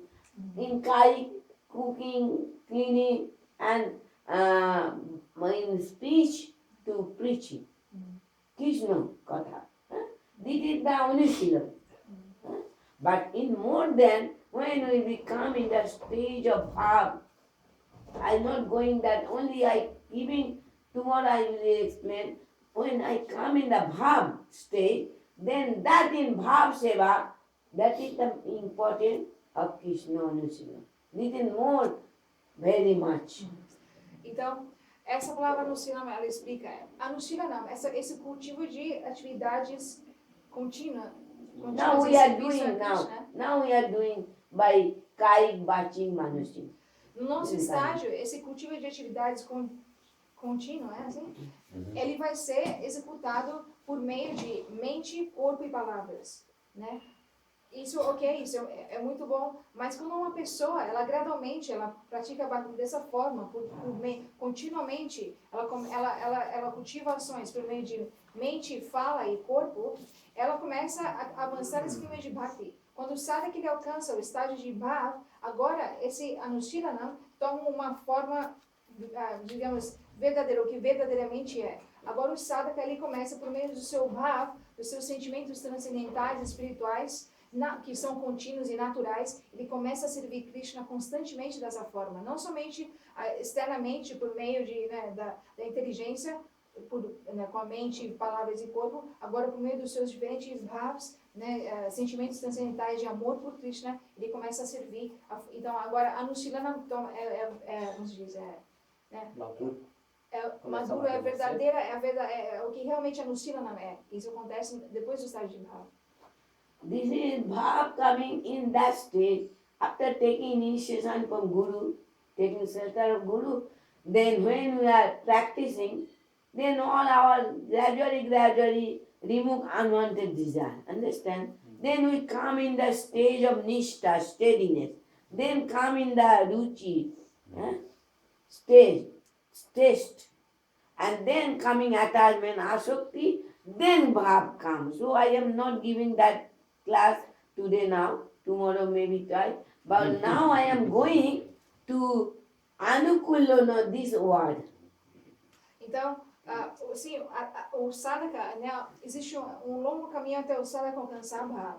In kai, cooking, cleaning, and in speech to preaching. Krishna Katha. This is the Anusila. But in more than when we become in the stage of bhav, I'm not going that only I giving, tomorrow I will explain. When I come in the bhav state, then that in bhav seva, that is the important of Krishna Anusila. Little more, very much. Então, essa palavra Anushila, ela explica, Anushila não, esse cultivo de atividades contínuas. Now we are doing now we are doing by Kaik Baching Manushim. No nosso estágio, esse cultivo de atividades contínuas, assim, ele vai ser executado por meio de mente, corpo e palavras, né? Isso, ok, isso é muito bom, mas quando uma pessoa, ela gradualmente, ela pratica Bhakti dessa forma, continuamente, ela cultiva ações por meio de mente, fala e corpo, ela começa a avançar nesse caminho de Bhakti. Quando sabe que ele alcança o estágio de Bhav, agora esse Anushilana toma uma forma, digamos, verdadeira, o que verdadeiramente é. Agora o sadhaka ele começa por meio do seu Bhav, dos seus sentimentos transcendentais, espirituais, que são contínuos e naturais, ele começa a servir Krishna constantemente dessa forma, não somente externamente por meio de, da inteligência, com a mente, palavras e corpo, agora por meio dos seus diferentes bhavs, sentimentos transcendentais de amor por Krishna, ele começa a servir. Então agora Anushilana como se diz, maduro é verdadeira, é o que realmente Anushilana é. Isso acontece depois do estágio de bhav. This is bhav coming in that stage after taking initiation from Guru, taking shelter of Guru. Then when we are practicing, then all our gradually remove unwanted desire. Understand? Then we come in the stage of nishta, steadiness. Then come in the ruchi, stage, taste. And then coming attachment, asakti, then bhav comes. So I am not giving that class today now, tomorrow maybe try. But now I am going to anukulana, this word. Então, sim, o sadhaka, existe longo caminho até o sadhaka alcançar bhav,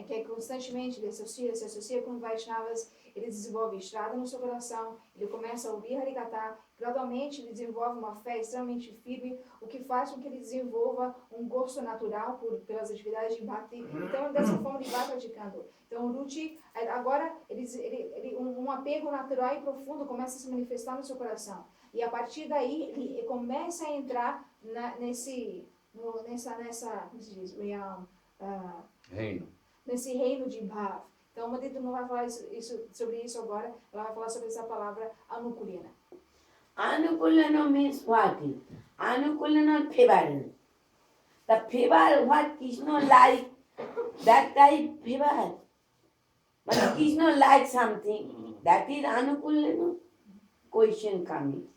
que é constantemente ele se associa com Vaishnavas, ele desenvolve estrada no seu coração, ele começa a ouvir Harikatha, gradualmente ele desenvolve uma fé extremamente firme, o que faz com que ele desenvolva um gosto natural pelas atividades de Bhakti. Então, dessa forma, ele vai praticando. Então, o Ruchi, agora, um apego natural e profundo começa a se manifestar no seu coração. E a partir daí, ele começa a entrar nessa como se diz, Reino. Nesse reino de Bhav. Então, a Madhita não vai falar sobre isso agora, ela vai falar sobre essa palavra Anukulana. Anukulana means what? Anukulana favor. The favor what Krishna like, that type favor. But Krishna likes something, that is Anukulana. Question coming.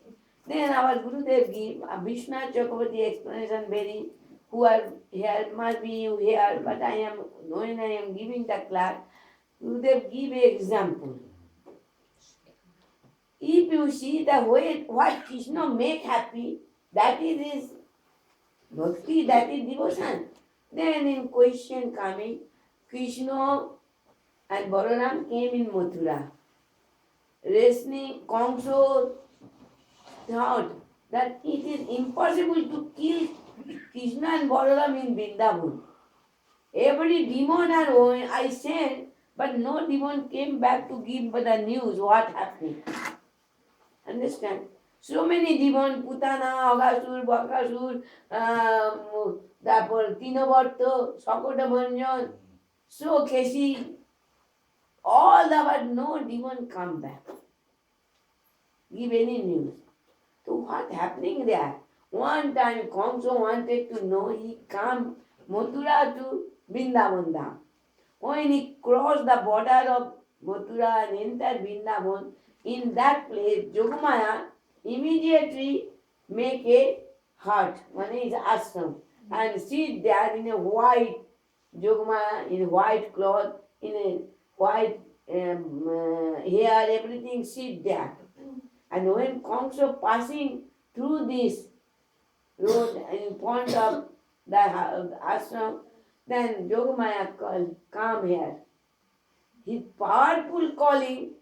Then our Gurudev give a Vishnu Chakravarti explanation very, who are here, must be you here, but when I am giving the class, Gurudev give an example. If you see the way what Krishna make happy, that is his bhakti, that is devotion. Then in question coming, Krishna and Balaram came in Mathura. Wrestling, Kamsa thought that it is impossible to kill Krishna and Balaram in Vrindavan. Every demon I sent, but no demon came back to give the news what happened. Understand? So many demons, Putana, Aghasur, Bakasur, Tinovarta, Sakota Bhanjan, so Keshi, all but no demon come back. Give any news. So what happening there? One time Kamsa wanted to know, he come Mathura to Vrindavan Dham. When he crossed the border of Mathura and entered Vrindavan, in that place, Jogamaya immediately make a hut, one is ashram, and sit there in a white Yogamaya in white cloth, in a white hair, everything sit there. And when Kamsa passing through this road in front of the ashram, then Yogamaya called, come here. His powerful calling,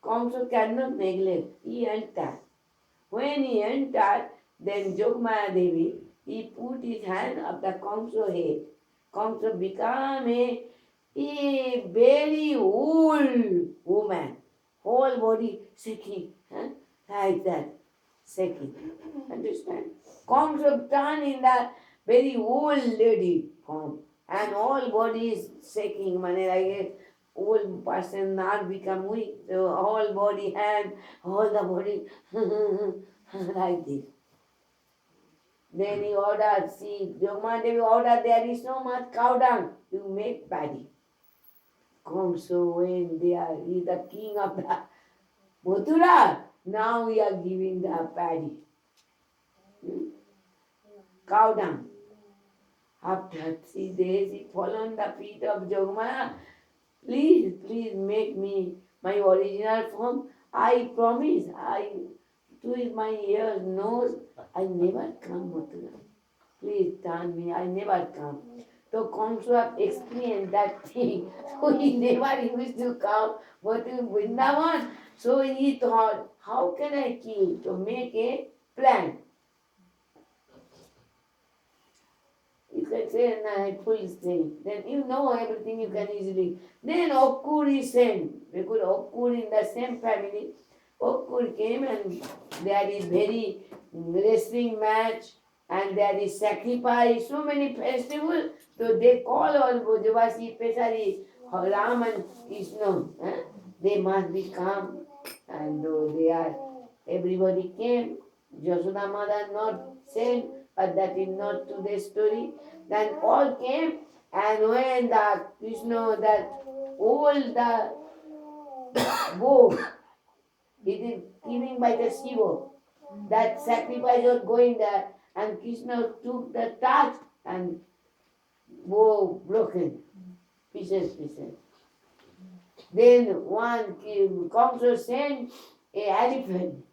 Kamsa cannot neglect. He entered. When he entered, then Yogamaya Devi, he put his hand up the Kamsa head. Kamsa became a very old woman, whole body shaking, like that, shaking. Understand? Kamsa turned in the very old lady form, and all body is shaking. Mane like a old person not become weak, so whole body, hand, all the body like this. Then he ordered, see, Yogadevi ordered, there is so much cow dung, you make paddy. Kamsa when they are, he is the king of the Mathura, now we are giving the paddy. Cow dung. After 3 days, he fell on the feet of Yogamaya. Please make me my original form. I promise, I twist my ears, nose, I never come, Mathura. Please turn me, I never come. So Kamsa explained that thing. So he never used to come, but in Vrindavan, so he thought, how can I kill? To make a plan. You can say, no, full strength. Then you know everything you can easily. Then Okkur is sent. Because Okkur in the same family, Okkur came and there is very wrestling match and there is sacrifice, so many festivals. So they call all Brajavasi, especially Ram and Krishna. They must be calm. And though they are, everybody came. Yashoda Mother not sent, but that is not to the story. Then all came, and when the Krishna, that old the bow, it is given by the Shiva, that sacrifice was going there, and Krishna took the touch and bow broken, pieces. Then one Kamsa sent a elephant,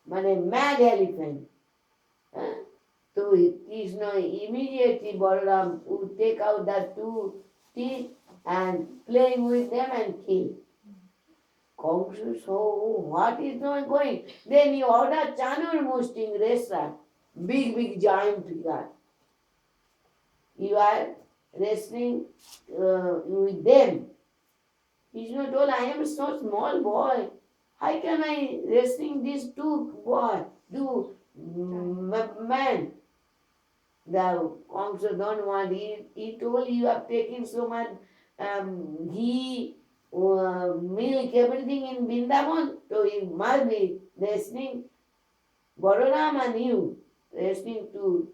but a mad elephant. So Krishna immediately, Balaram would take out the 2 teeth and playing with them and kill. Kamsa saw, what is not going? Then he ordered Chanur wrestler, big giant figure. You are wrestling with them. Krishna told, I am so small boy. How can I wrestling these 2 men? The Kamsa don't want. He told, you have taken so much ghee, milk, everything in Vrindavan, so you must be wrestling Balaram and you, wrestling to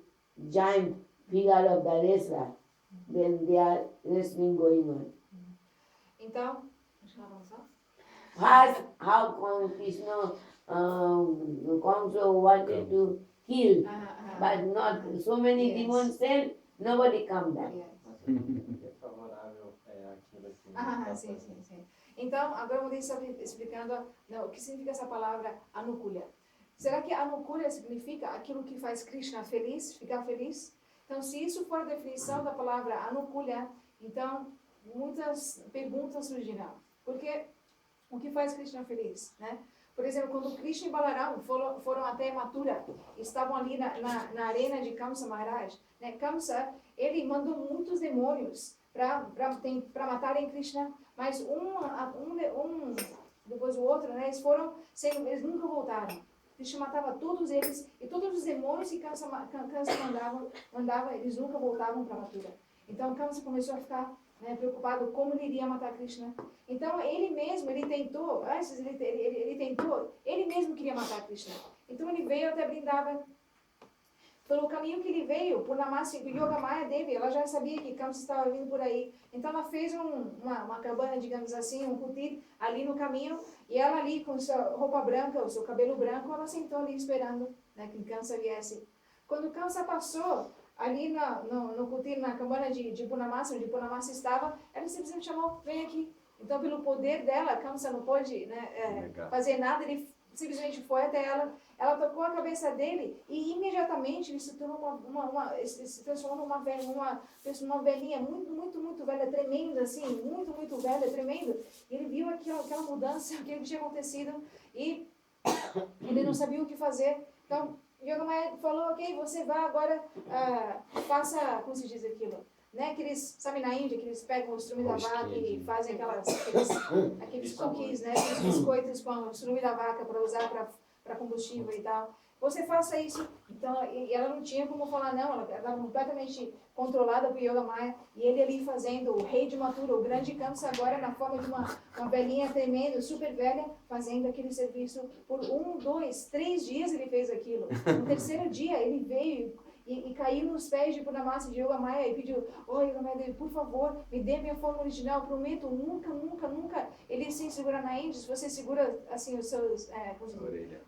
giant figure of the wrestler. Then they are wrestling going on. Então, deixa eu avançar. First, how Krishna, Kamsa wanted to kill, but not so many demons sent, nobody come back. Sim. Então, agora eu estou explicando o que significa essa palavra anukulya. Será que anukulya significa aquilo que faz Krishna feliz, ficar feliz? Então, se isso for a definição da palavra anukulya, então muitas perguntas surgirão. Porque o que faz Krishna feliz, né? Por exemplo, quando Krishna e Balaram foram até Mathura, estavam ali na arena de Kamsa Maharaj, né? Kamsa, ele mandou muitos demônios para matarem Krishna, mas um depois o outro, né? Eles nunca voltaram. Krishna matava todos eles, e todos os demônios que Kamsa mandava, eles nunca voltavam para Mathura. Então Kamsa começou a ficar, né, preocupado como ele iria matar Krishna. Então ele mesmo, ele mesmo queria matar Krishna. Então ele veio até Vrindavan. Pelo caminho que ele veio, por Namasi, Yogamaya Devi, ela já sabia que Kamsa estava vindo por aí. Então ela fez uma cabana, digamos assim, um kutir ali no caminho, e ela ali com sua roupa branca, o seu cabelo branco, ela sentou ali esperando, né, que Kamsa viesse. Quando Kamsa passou, ali no cutil, na cabana de Punamassa, onde Punamassa estava, ela simplesmente chamou, vem aqui. Então, pelo poder dela, Kamsa não pôde, né, fazer nada, ele simplesmente foi até ela, ela tocou a cabeça dele e imediatamente ele se tornou se transformou numa velhinha muito velha, tremenda, assim, muito velha, tremenda. Ele viu aquela mudança, aquilo que tinha acontecido e ele não sabia o que fazer. Então, Yoga Maya falou, ok, você vai agora, faça, como se diz aquilo? Né, que eles, sabe, na Índia, que eles pegam o strume da vaca e fazem aqueles cookies, né, aqueles biscoitos com o strume da vaca para usar para combustível e tal. Você faça isso. Então, e ela não tinha como falar não, ela estava completamente controlada por Yoga Maya, e ele ali fazendo o rei de Mathura, o grande Kamsa, agora na forma de uma velhinha tremenda, super velha, fazendo aquele serviço por 1, 2, 3 dias ele fez aquilo. No terceiro dia ele veio e caiu nos pés de Purnamassa de Yoga Maya e pediu, Yoga Maya, por favor, me dê minha forma original, prometo, nunca, ele sem segurar na Índia, se você segura assim os seus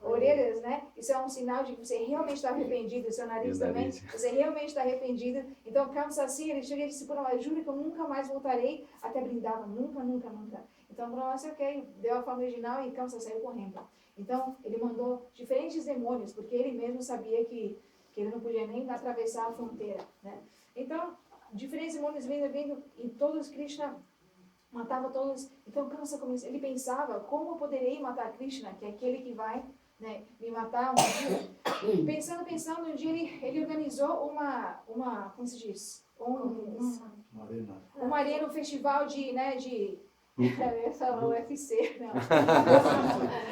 orelhas, né, isso é um sinal de que você realmente está arrependido, seu nariz também, você realmente está arrependido. Então Kamsa assim, ele chega e disse, Purnamassa, juro que eu nunca mais voltarei até Vrindavan, nunca. Então Purnamassa, ok, deu a forma original e Kamsa saiu correndo. Então ele mandou diferentes demônios, porque ele mesmo sabia que ele não podia nem atravessar a fronteira, né? Então, diferentes demônios vindo, e todos Krishna matava todos. Então, Kamsa começou, ele pensava, como eu poderei matar Krishna, que é aquele que vai, né, me matar um dia. Pensando, um dia ele organizou uma como se diz? Uma arena, um festival eu ia falar UFC, não.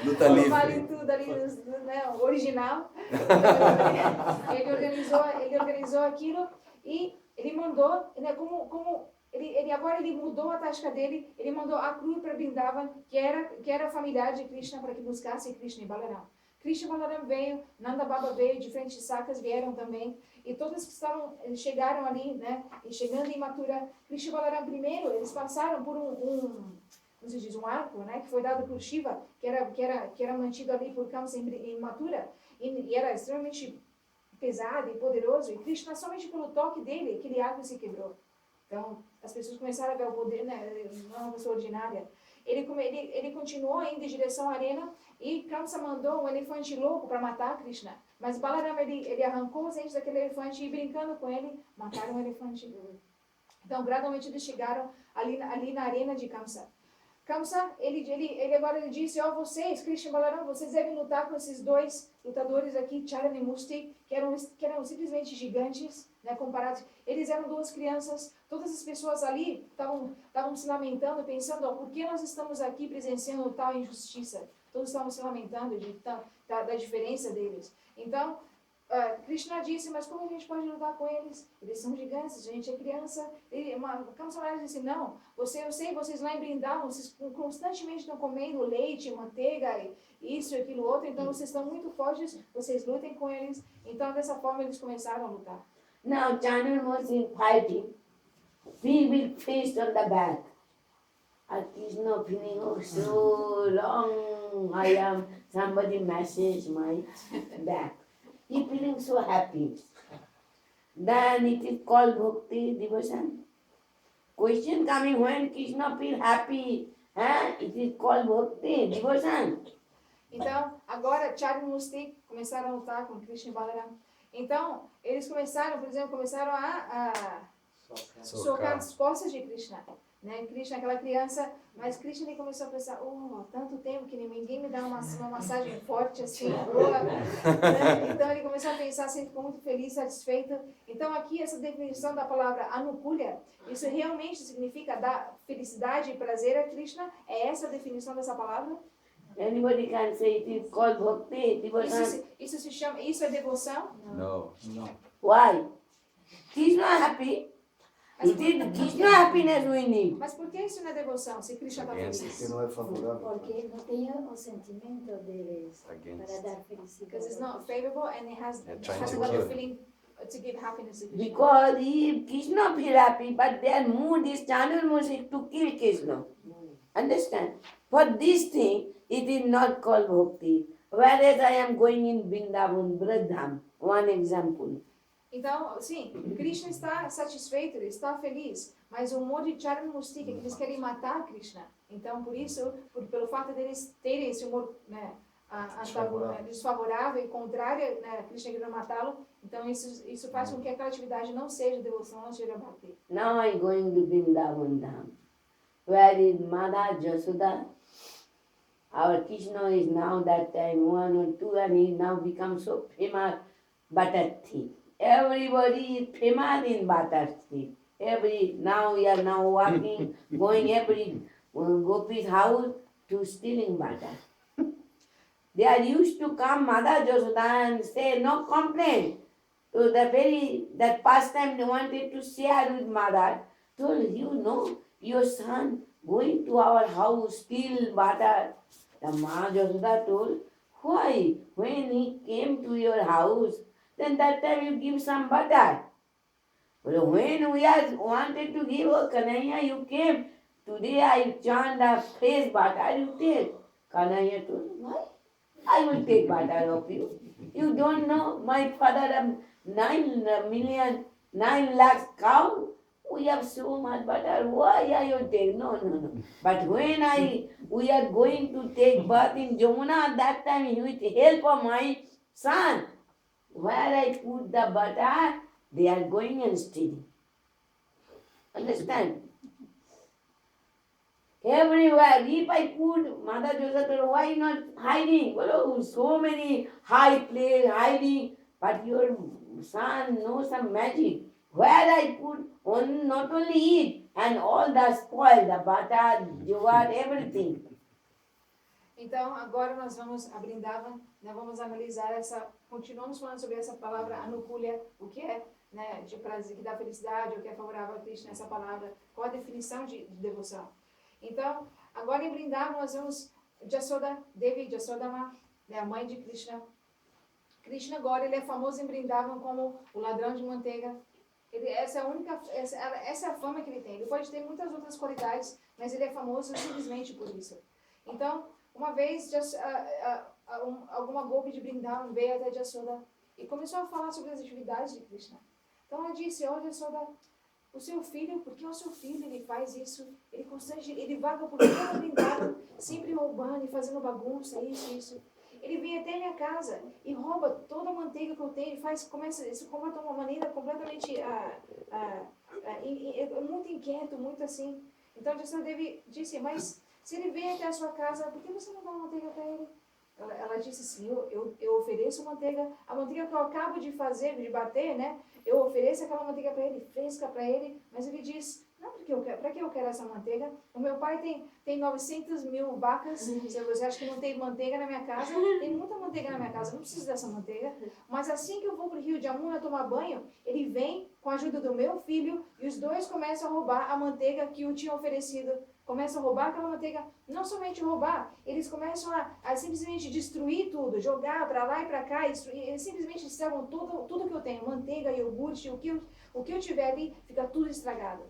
Luta livre. Vale tudo ali, né, original. Ele organizou aquilo e ele mandou, né, agora ele mudou a tática dele, ele mandou a cruz para Vrindavan, que era familiar de Krishna, para que buscasse Krishna e Balaram. Krishna e Balaram veio, Nanda Baba veio, diferentes sakas vieram também, e todos que chegaram ali, né, e chegando em Mathura, Krishna e Balaram primeiro, eles passaram por como se diz, um arco, né, que foi dado por Shiva, que era mantido ali por Kamsa em Mathura, e era extremamente pesado e poderoso, e Krishna, somente pelo toque dele, aquele arco se quebrou. Então, as pessoas começaram a ver o poder, né, não é uma pessoa ordinária. Ele continuou indo em direção à arena, e Kamsa mandou um elefante louco para matar Krishna. Mas Balaram, ele arrancou os dentes daquele elefante e, brincando com ele, mataram o elefante. Então, gradualmente, eles chegaram ali na arena de Kamsa. Kamsa, ele disse, vocês, Krishna e Balaram, vocês devem lutar com esses dois lutadores aqui, Charan e Musti, que eram simplesmente gigantes, né, comparados. Eles eram duas crianças, todas as pessoas ali estavam se lamentando, pensando, por que nós estamos aqui presenciando tal injustiça? Todos estavam se lamentando da diferença deles. Então, Krishna disse, mas como a gente pode lutar com eles? Eles são gigantes, a gente é criança. Kamsa disse, não, eu sei, vocês lá em Vrindavan, vocês constantemente estão comendo leite, manteiga, isso e aquilo outro, então vocês estão muito fortes, vocês lutem com eles. Então, dessa forma, eles começaram a lutar. Now Chandramosi fighting, with fist on the back. And Krishna feeling, so long somebody massages my back. He feeling so happy. Then it is called bhakti devotion. Question coming, when Krishna feel happy, it is called bhakti devotion. Então, agora Charan e Musti começaram a lutar com Krishna e Balaram. Então, eles começaram a socar as costas de Krishna. Né? Krishna, aquela criança, mas Krishna ele começou a pensar, tanto tempo que ninguém me dá uma massagem forte assim, boa. Né? Então ele começou a pensar assim, ficou muito feliz, satisfeito. Então aqui essa definição da palavra anukulya, isso realmente significa dar felicidade e prazer a Krishna, é essa a definição dessa palavra? Anybody can say it is called bhakti devotion. Isso é devoção? No. Why? Krishna happy. Krishna happiness we need. Mas por que isso não é devoção, se Krishna está feliz? Porque não é favorável. Porque não tem o sentimento deles para dar felicidade. Because it's not favorable and it has trying to another kill. feeling to give happiness to Krishna. Because if Krishna feel happy, but their mood is Chandramosi to kill Krishna. Understand? For this thing, it is not called bhakti. Whereas I am going in Vrindavan, Bradham, one example. Então, sim, Krishna está satisfeito, ele está feliz, mas o humor de Charan-Mustika é que eles querem matar Krishna. Então, por isso, pelo fato deles terem esse humor, né, desfavorável e contrário, né, Krishna querendo matá-lo, então isso faz com que aquela atividade não seja devoção, não seja bhakti. Now I'm going to Vrindavan Dham, where is Mother Jasoda. Our Krishna is now that time 1 or 2 and he now become so famous butter thief. Everybody is famous in butter thief. Now we are now walking, going every Gopi's house to stealing butter. They are used to come Mother Jasoda and say no complaint. So that pastime they wanted to share with Mother, told your son going to our house steal butter. The Ma Jasoda told, why? When he came to your house, then that time you give some butter. But when we are wanted to give Kanhaiya, you came. Today I chant the fresh butter, you take. Kanhaiya told, why? I will take butter of you. You don't know my father 9 lakhs cow. We have so much butter. Why are you taking? No. But when we are going to take bath in Jamuna, that time with help of my son, where I put the butter, they are going and stealing. Understand? Everywhere. If I put, Mother Jasoda, why not hiding? Well, so many high place, hiding. But your son knows some magic. Where I put, not only eat, and all the spoil, the butter, jugar, everything. Então, agora nós vamos a Vrindavan, nós vamos analisar continuamos falando sobre essa palavra anukulya, o que é, né, de prazer, que dá felicidade, o que é favorável a Krishna, essa palavra, qual a definição de devoção. Então, agora em Vrindavan nós vemos Jasoda, Devi Jasodama, né, a mãe de Krishna. Krishna agora ele é famoso em Vrindavan como o ladrão de manteiga. Essa é a fama que ele tem. Ele pode ter muitas outras qualidades, mas ele é famoso simplesmente por isso. Então, uma vez, alguma golpe de Vrindavan veio até Jasoda e começou a falar sobre as atividades de Krishna. Então ela disse, olha Jasoda, o seu filho, porque o seu filho ele faz isso, ele vaga por todo Vrindavan, sempre roubando e fazendo bagunça, isso. Ele vem até minha casa e rouba toda a manteiga que eu tenho, isso comporta de uma maneira completamente muito inquieto, muito assim. Então Jasoda disse, mas se ele vem até a sua casa, por que você não dá manteiga para ele? Ela disse assim, eu ofereço manteiga, a manteiga que eu acabo de fazer, de bater, né? Eu ofereço aquela manteiga para ele, fresca para ele, mas ele diz, não, porque para que eu quero essa manteiga? O meu pai tem 900 mil vacas, se você acha que não tem manteiga na minha casa, tem muita manteiga na minha casa, não preciso dessa manteiga. Mas assim que eu vou para o Rio de Amuna tomar banho, ele vem com a ajuda do meu filho e os dois começam a roubar a manteiga que eu tinha oferecido. Começam a roubar aquela manteiga, não somente roubar, eles começam a simplesmente destruir tudo, jogar para lá e para cá, eles simplesmente estragam tudo que eu tenho, manteiga, iogurte, o que eu tiver ali, fica tudo estragado.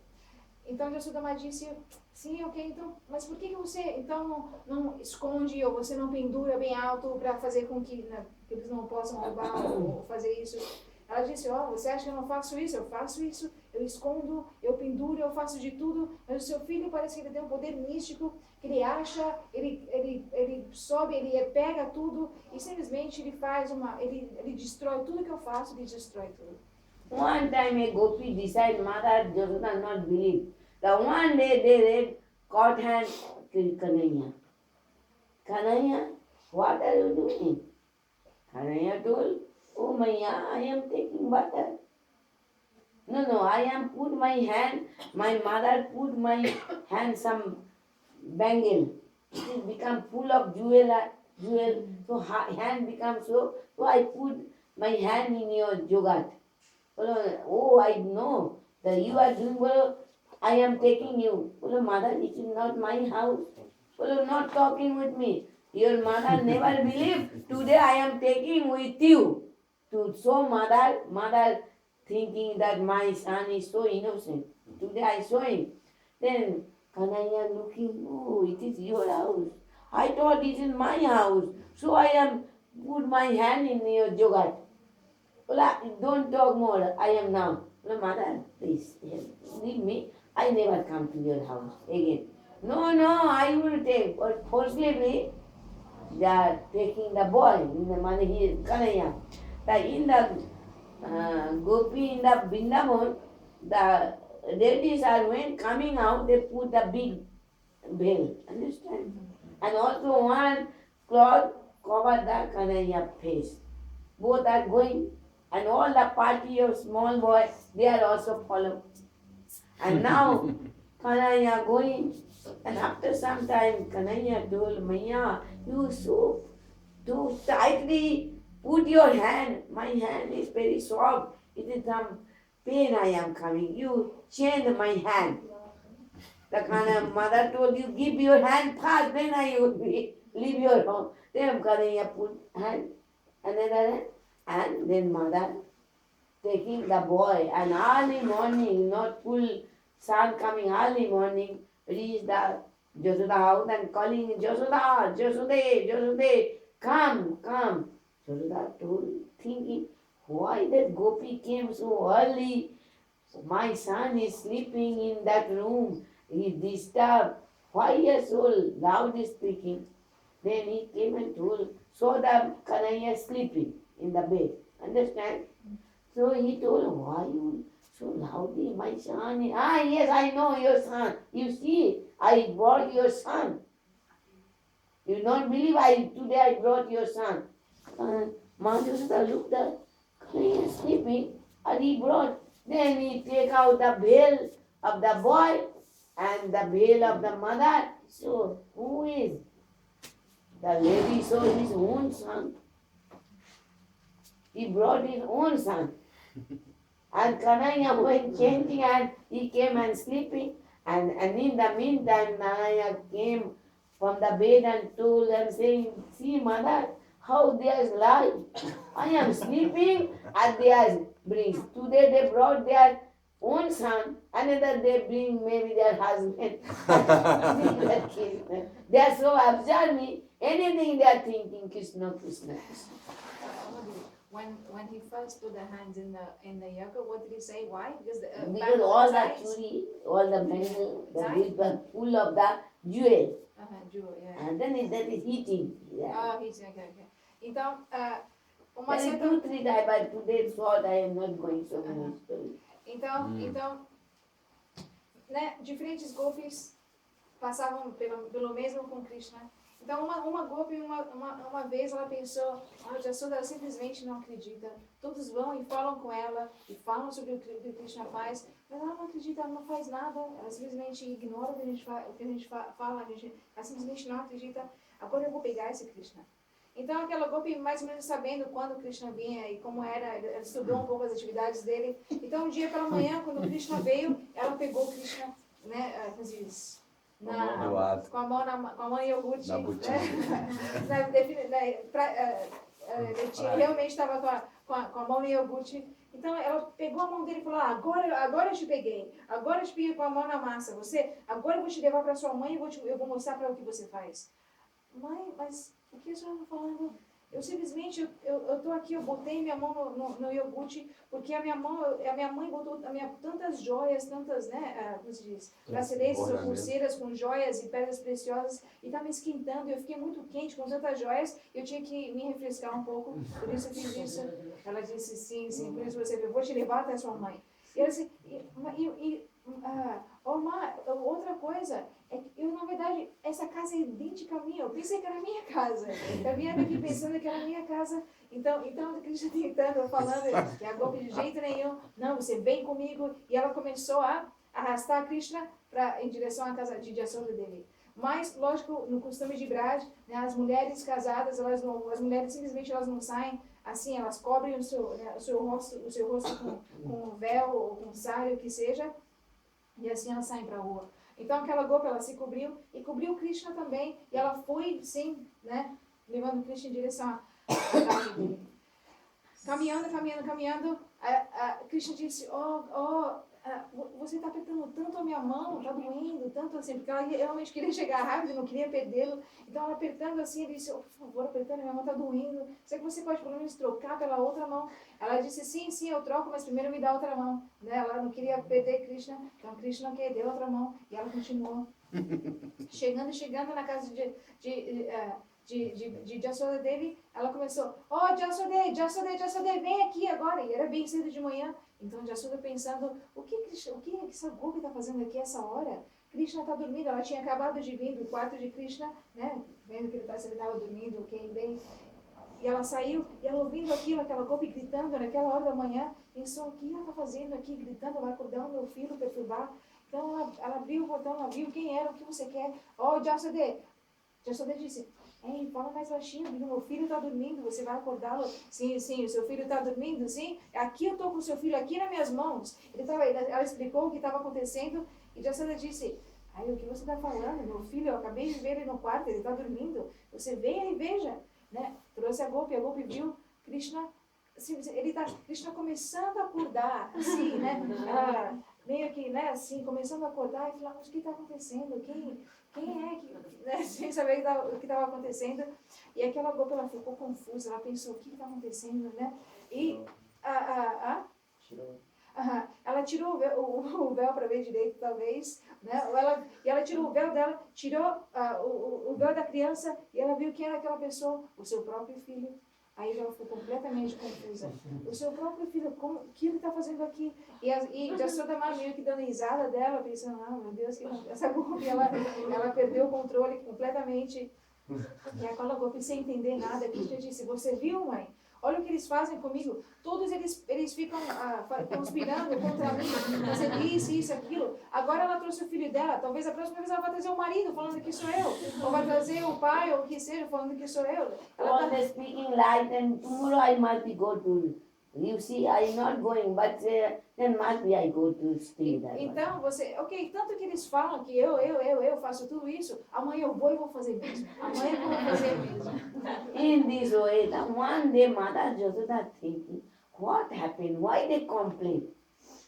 Então Jasodama disse, sim, ok, então, mas por que você então não esconde ou você não pendura bem alto para fazer com que, né, que eles não possam roubar ou fazer isso? Ela disse, você acha que eu não faço isso? Eu faço isso, eu escondo, eu penduro, eu faço de tudo, mas o seu filho parece que ele tem um poder místico, que ele acha, ele sobe, ele pega tudo e simplesmente ele destrói tudo que eu faço, ele destrói tudo. One time a Gopi decided, Mother Jasoda not believe. The one day they read, caught hand, Kanhaiya. Kanhaiya, what are you doing? Kanhaiya told, oh Maya, I am taking butter. No, I am put my hand, my mother put my hand some bangle. It become full of jewel, so hand becomes so I put my hand in your jogat. Oh, I know that you are doing well. I am taking you. Mother, it is not my house. Not talking with me. Your mother never believed. Today I am taking with you. To show mother thinking that my son is so innocent. Today I saw him. Then Kanhaiya looking, oh, it is your house. I thought it is my house. So I am put my hand in your jogat. Don't talk more. I am now. Mother, please leave me. I never come to your house again. No, I will take. But forcibly, they are taking the boy. The money he is Kanaya. In the Gopi, in the Vrindavan, the ladies are when coming out, they put the big veil. Understand? And also one cloth cover the Kanaya face. Both are going, and all the party of small boys, they are also follow. And now Kanaya going, and after some time Kanaya told Maya, you so too tightly put your hand. My hand is very soft. It is some pain I am coming. You change my hand. The Kana mother told you, give your hand fast, then I would leave your home. Then Kanaya put hand, another hand, and then mother taking the boy, and early morning, not full sun coming, early morning, reach the Josuda house and calling, Josuda, Josude, come. Josuda told, thinking, why that Gopi came so early? My son is sleeping in that room. He is disturbed. 5 years old, loud speaking. Then he came and told, saw the Kanaya sleeping in the bed. Understand? So he told, why you so loudly, my son? Yes, I know your son. You see, I brought your son. You don't believe today I brought your son. Madhusada looked at Kanaya sleeping, and he brought. Then he take out the veil of the boy and the veil of the mother. So who is? The lady saw his own son. He brought his own son. And Kanaya went chanting, and he came and sleeping. And in the meantime, Kanaya came from the bed and told and saying, see mother, how they are lying. I am sleeping and they are bring. Today they brought their own son, another they bring maybe their husband. They are so observe me, anything they are thinking, Krishna. When he first put the hands in the yoga, what did he say? Why? Because all the churi, all the medal, the big was full of the jewel. Jewel, yeah. And then that is heating. Yeah. Heating, okay. Então, uma There is certa... 2-3 days, but today's short, I am not going so many stories. Então, né, diferentes golpes passavam pelo mesmo com Krishna. Então, uma golpe, uma vez ela pensou, a Jasoda simplesmente não acredita. Todos vão e falam com ela, e falam sobre o que Krishna faz, mas ela não acredita, ela não faz nada, ela simplesmente ignora o que a gente fala, ela simplesmente não acredita. Agora eu vou pegar esse Krishna. Então, aquela golpe, mais ou menos sabendo quando Krishna vinha e como era, ela estudou um pouco as atividades dele. Então, um dia pela manhã, quando Krishna veio, ela pegou o Krishna, né, como se diz, com a mão em iogurte. Na botina. Ele realmente estava com a mão em iogurte. Então, ela pegou a mão dele e falou, agora eu te peguei. Agora eu te peguei com a mão na massa. Agora eu vou te levar para sua mãe e eu vou mostrar para ela o que você faz. Mãe, mas o que a senhora está falando? Eu simplesmente, eu estou aqui, eu botei minha mão no iogurte, porque a minha mãe botou tantas joias, tantas, né, como se diz, braceletes ou pulseiras com joias e pedras preciosas, e está me esquentando, e eu fiquei muito quente com tantas joias, eu tinha que me refrescar um pouco, por isso eu fiz isso. Ela disse, sim, por isso eu vou te levar até sua mãe. E ela disse, outra coisa, é que eu, na verdade, essa casa é idêntica à minha, eu pensei que era a minha casa, eu vim aqui pensando que era a minha casa, então a Krishna tentando, falando que a golpe de jeito nenhum, não, você vem comigo, e ela começou a arrastar a Krishna em direção à casa de Jasoda dele. Mas, lógico, no costume de Braj, né, as mulheres casadas, as mulheres simplesmente elas não saem assim, elas cobrem o seu rosto com um véu ou com um sari, o que seja, e assim elas saem para a rua. Então aquela golpe ela se cobriu e cobriu Krishna também, e ela foi, sim, né, levando Krishna em direção à casa dele. Caminhando, Krishna disse, você está apertando tanto a minha mão, está doendo, tanto assim, porque ela realmente queria chegar rápido, não queria perdê-lo. Então, ela apertando assim, ele disse, oh, por favor, apertando, minha mão está doendo. Será que você pode, pelo menos, trocar pela outra mão? Ela disse, sim, eu troco, mas primeiro me dá outra mão. Né? Ela não queria perder Krishna, então Krishna deu outra mão, e ela continuou. Chegando na casa de Jasoda Devi, ela começou, oh, Jasoda, vem aqui agora. E era bem cedo de manhã. Então, Jasoda pensando, o que essa Gopi está fazendo aqui essa hora? Krishna está dormindo. Ela tinha acabado de vir do quarto de Krishna, né? Vendo que ele estava dormindo, ok, bem. E ela saiu, e ela ouvindo aquilo, aquela Gopi gritando naquela hora da manhã, pensou, o que ela está fazendo aqui, gritando, vai acordar o meu filho, perturbar. Então, ela abriu o portão, ela viu quem era, o que você quer. Oh, Jasoda disse, ei, fala mais baixinho, meu filho está dormindo, você vai acordá-lo? Sim, o seu filho está dormindo, sim? Aqui eu estou com o seu filho, aqui nas minhas mãos. Ela explicou o que estava acontecendo e Jasoda disse, o que você está falando? Meu filho, eu acabei de ver ele no quarto, ele está dormindo. Você venha e veja. Né? Trouxe a Gopi viu Krishna, assim, Krishna começando a acordar, assim, né? Meio que, né, assim, começando a acordar e falar, mas o que está acontecendo? Quem é que... Né, sem saber o que estava acontecendo. E aquela Gopi, ela ficou confusa, ela pensou, o que está acontecendo, né? E ela tirou o véu para ver direito, talvez, né? Ela tirou o véu dela, tirou o véu da criança e ela viu quem era aquela pessoa, o seu próprio filho. Aí ela ficou completamente confusa. O seu próprio filho, o que ele está fazendo aqui? E Jasoda meio que dando risada dela, pensando, meu Deus, essa Gopi, ela perdeu o controle completamente. E aquela Gopi sem entender nada, Krishna disse, você viu, mãe? Olha o que eles fazem comigo. Todos eles ficam conspirando contra mim, fazendo isso, aquilo. Agora ela trouxe o filho dela. Talvez a próxima vez ela vai trazer o marido, falando que sou eu. Ou vai trazer o pai, ou o que seja, falando que sou eu. All the speaking light, and tomorrow I must be go to. You see, I'm not going, but then must be I go to stay there. Então, tanto que eles falam que eu faço tudo isso, amanhã eu vou e vou fazer mesmo. Amanhã eu vou fazer mesmo. In this way, one day Mother Jasoda thinking, what happened? Why they complain?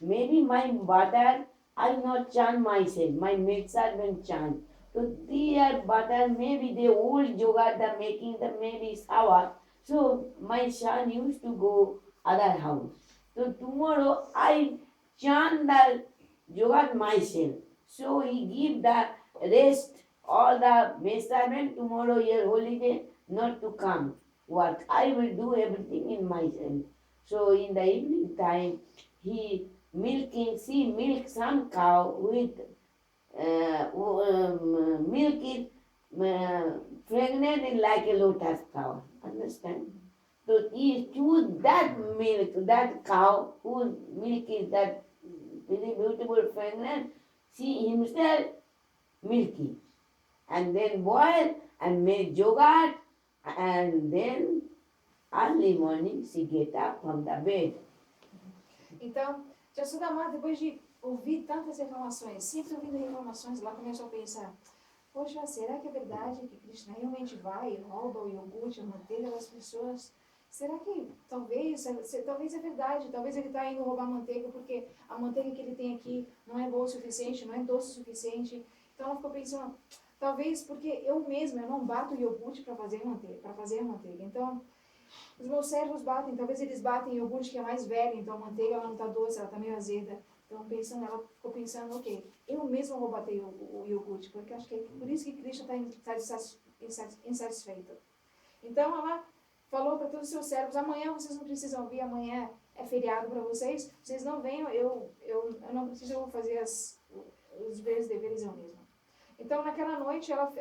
Maybe my butter, I not chant myself, my maid servant chant. So their butter, maybe the old yoga, the making the maybe sour. So my son used to go other house. So tomorrow I chant the yoga myself. So he give the rest, all the maid servant, tomorrow your holiday, not to come. What? I will do everything in myself. So in the evening time, he milk some cow with milk is pregnant like a lotus flower. Understand? So he choose that milk, that cow whose milk is that very beautiful fragrant. She himself milky, and then boil and make yogurt, and then early morning she get up from the bed. Então, Jasoda, depois de ouvir tantas reclamações, sempre ouvindo reclamações, ela começou a pensar, poxa, será que é verdade que Krishna realmente vai e rouba o iogurte, a manteiga das pessoas? Será que talvez é verdade, talvez ele está indo roubar manteiga porque a manteiga que ele tem aqui não é boa o suficiente, não é doce o suficiente. Então ela ficou pensando, talvez porque eu não bato o iogurte para fazer a manteiga. Então, os meus servos batem, talvez eles batem iogurte que é mais velho, então a manteiga ela não está doce, ela está meio azeda. Então ela ficou pensando, ok, eu mesma vou bater o iogurte, porque acho que é por isso que Krishna está insatisfeito. Então ela falou para todos os seus servos, amanhã vocês não precisam vir, amanhã é feriado para vocês não venham, eu não preciso fazer os meus deveres eu mesma. Então naquela noite ela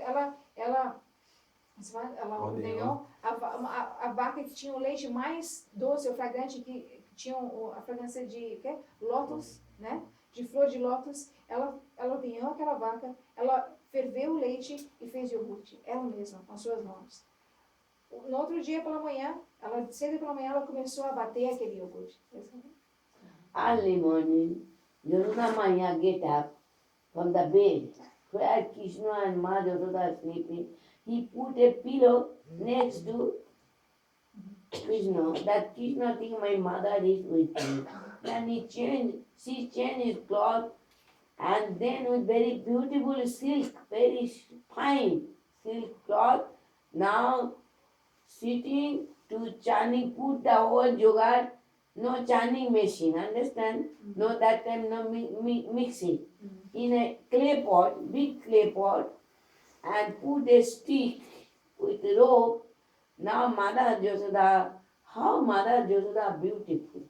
ordenou a vaca que tinha o leite mais doce, o fragrante, que tinha a fragrância de lótus, né? De flor de lótus. Ela ordenou aquela vaca, ela ferveu o leite e fez iogurte, ela mesma, com as suas mãos. No outro dia pela manhã, cedo pela manhã, ela começou a bater aquele iogurte. Early morning, Jasoda Maya get up from the bed where Krishna and Ma Jasoda are sleeping. He put a pillow next to Krishna. That Krishna think my mother is with me. Then she changed his cloth, and then with very beautiful silk, very fine silk cloth. Now sitting to chanting, put the whole jugaad, no chanting machine, understand? No, that time no mixing. In a clay pot, big clay pot, and put a stick with rope. Now Mother Josoda, how Mother Josoda beautiful.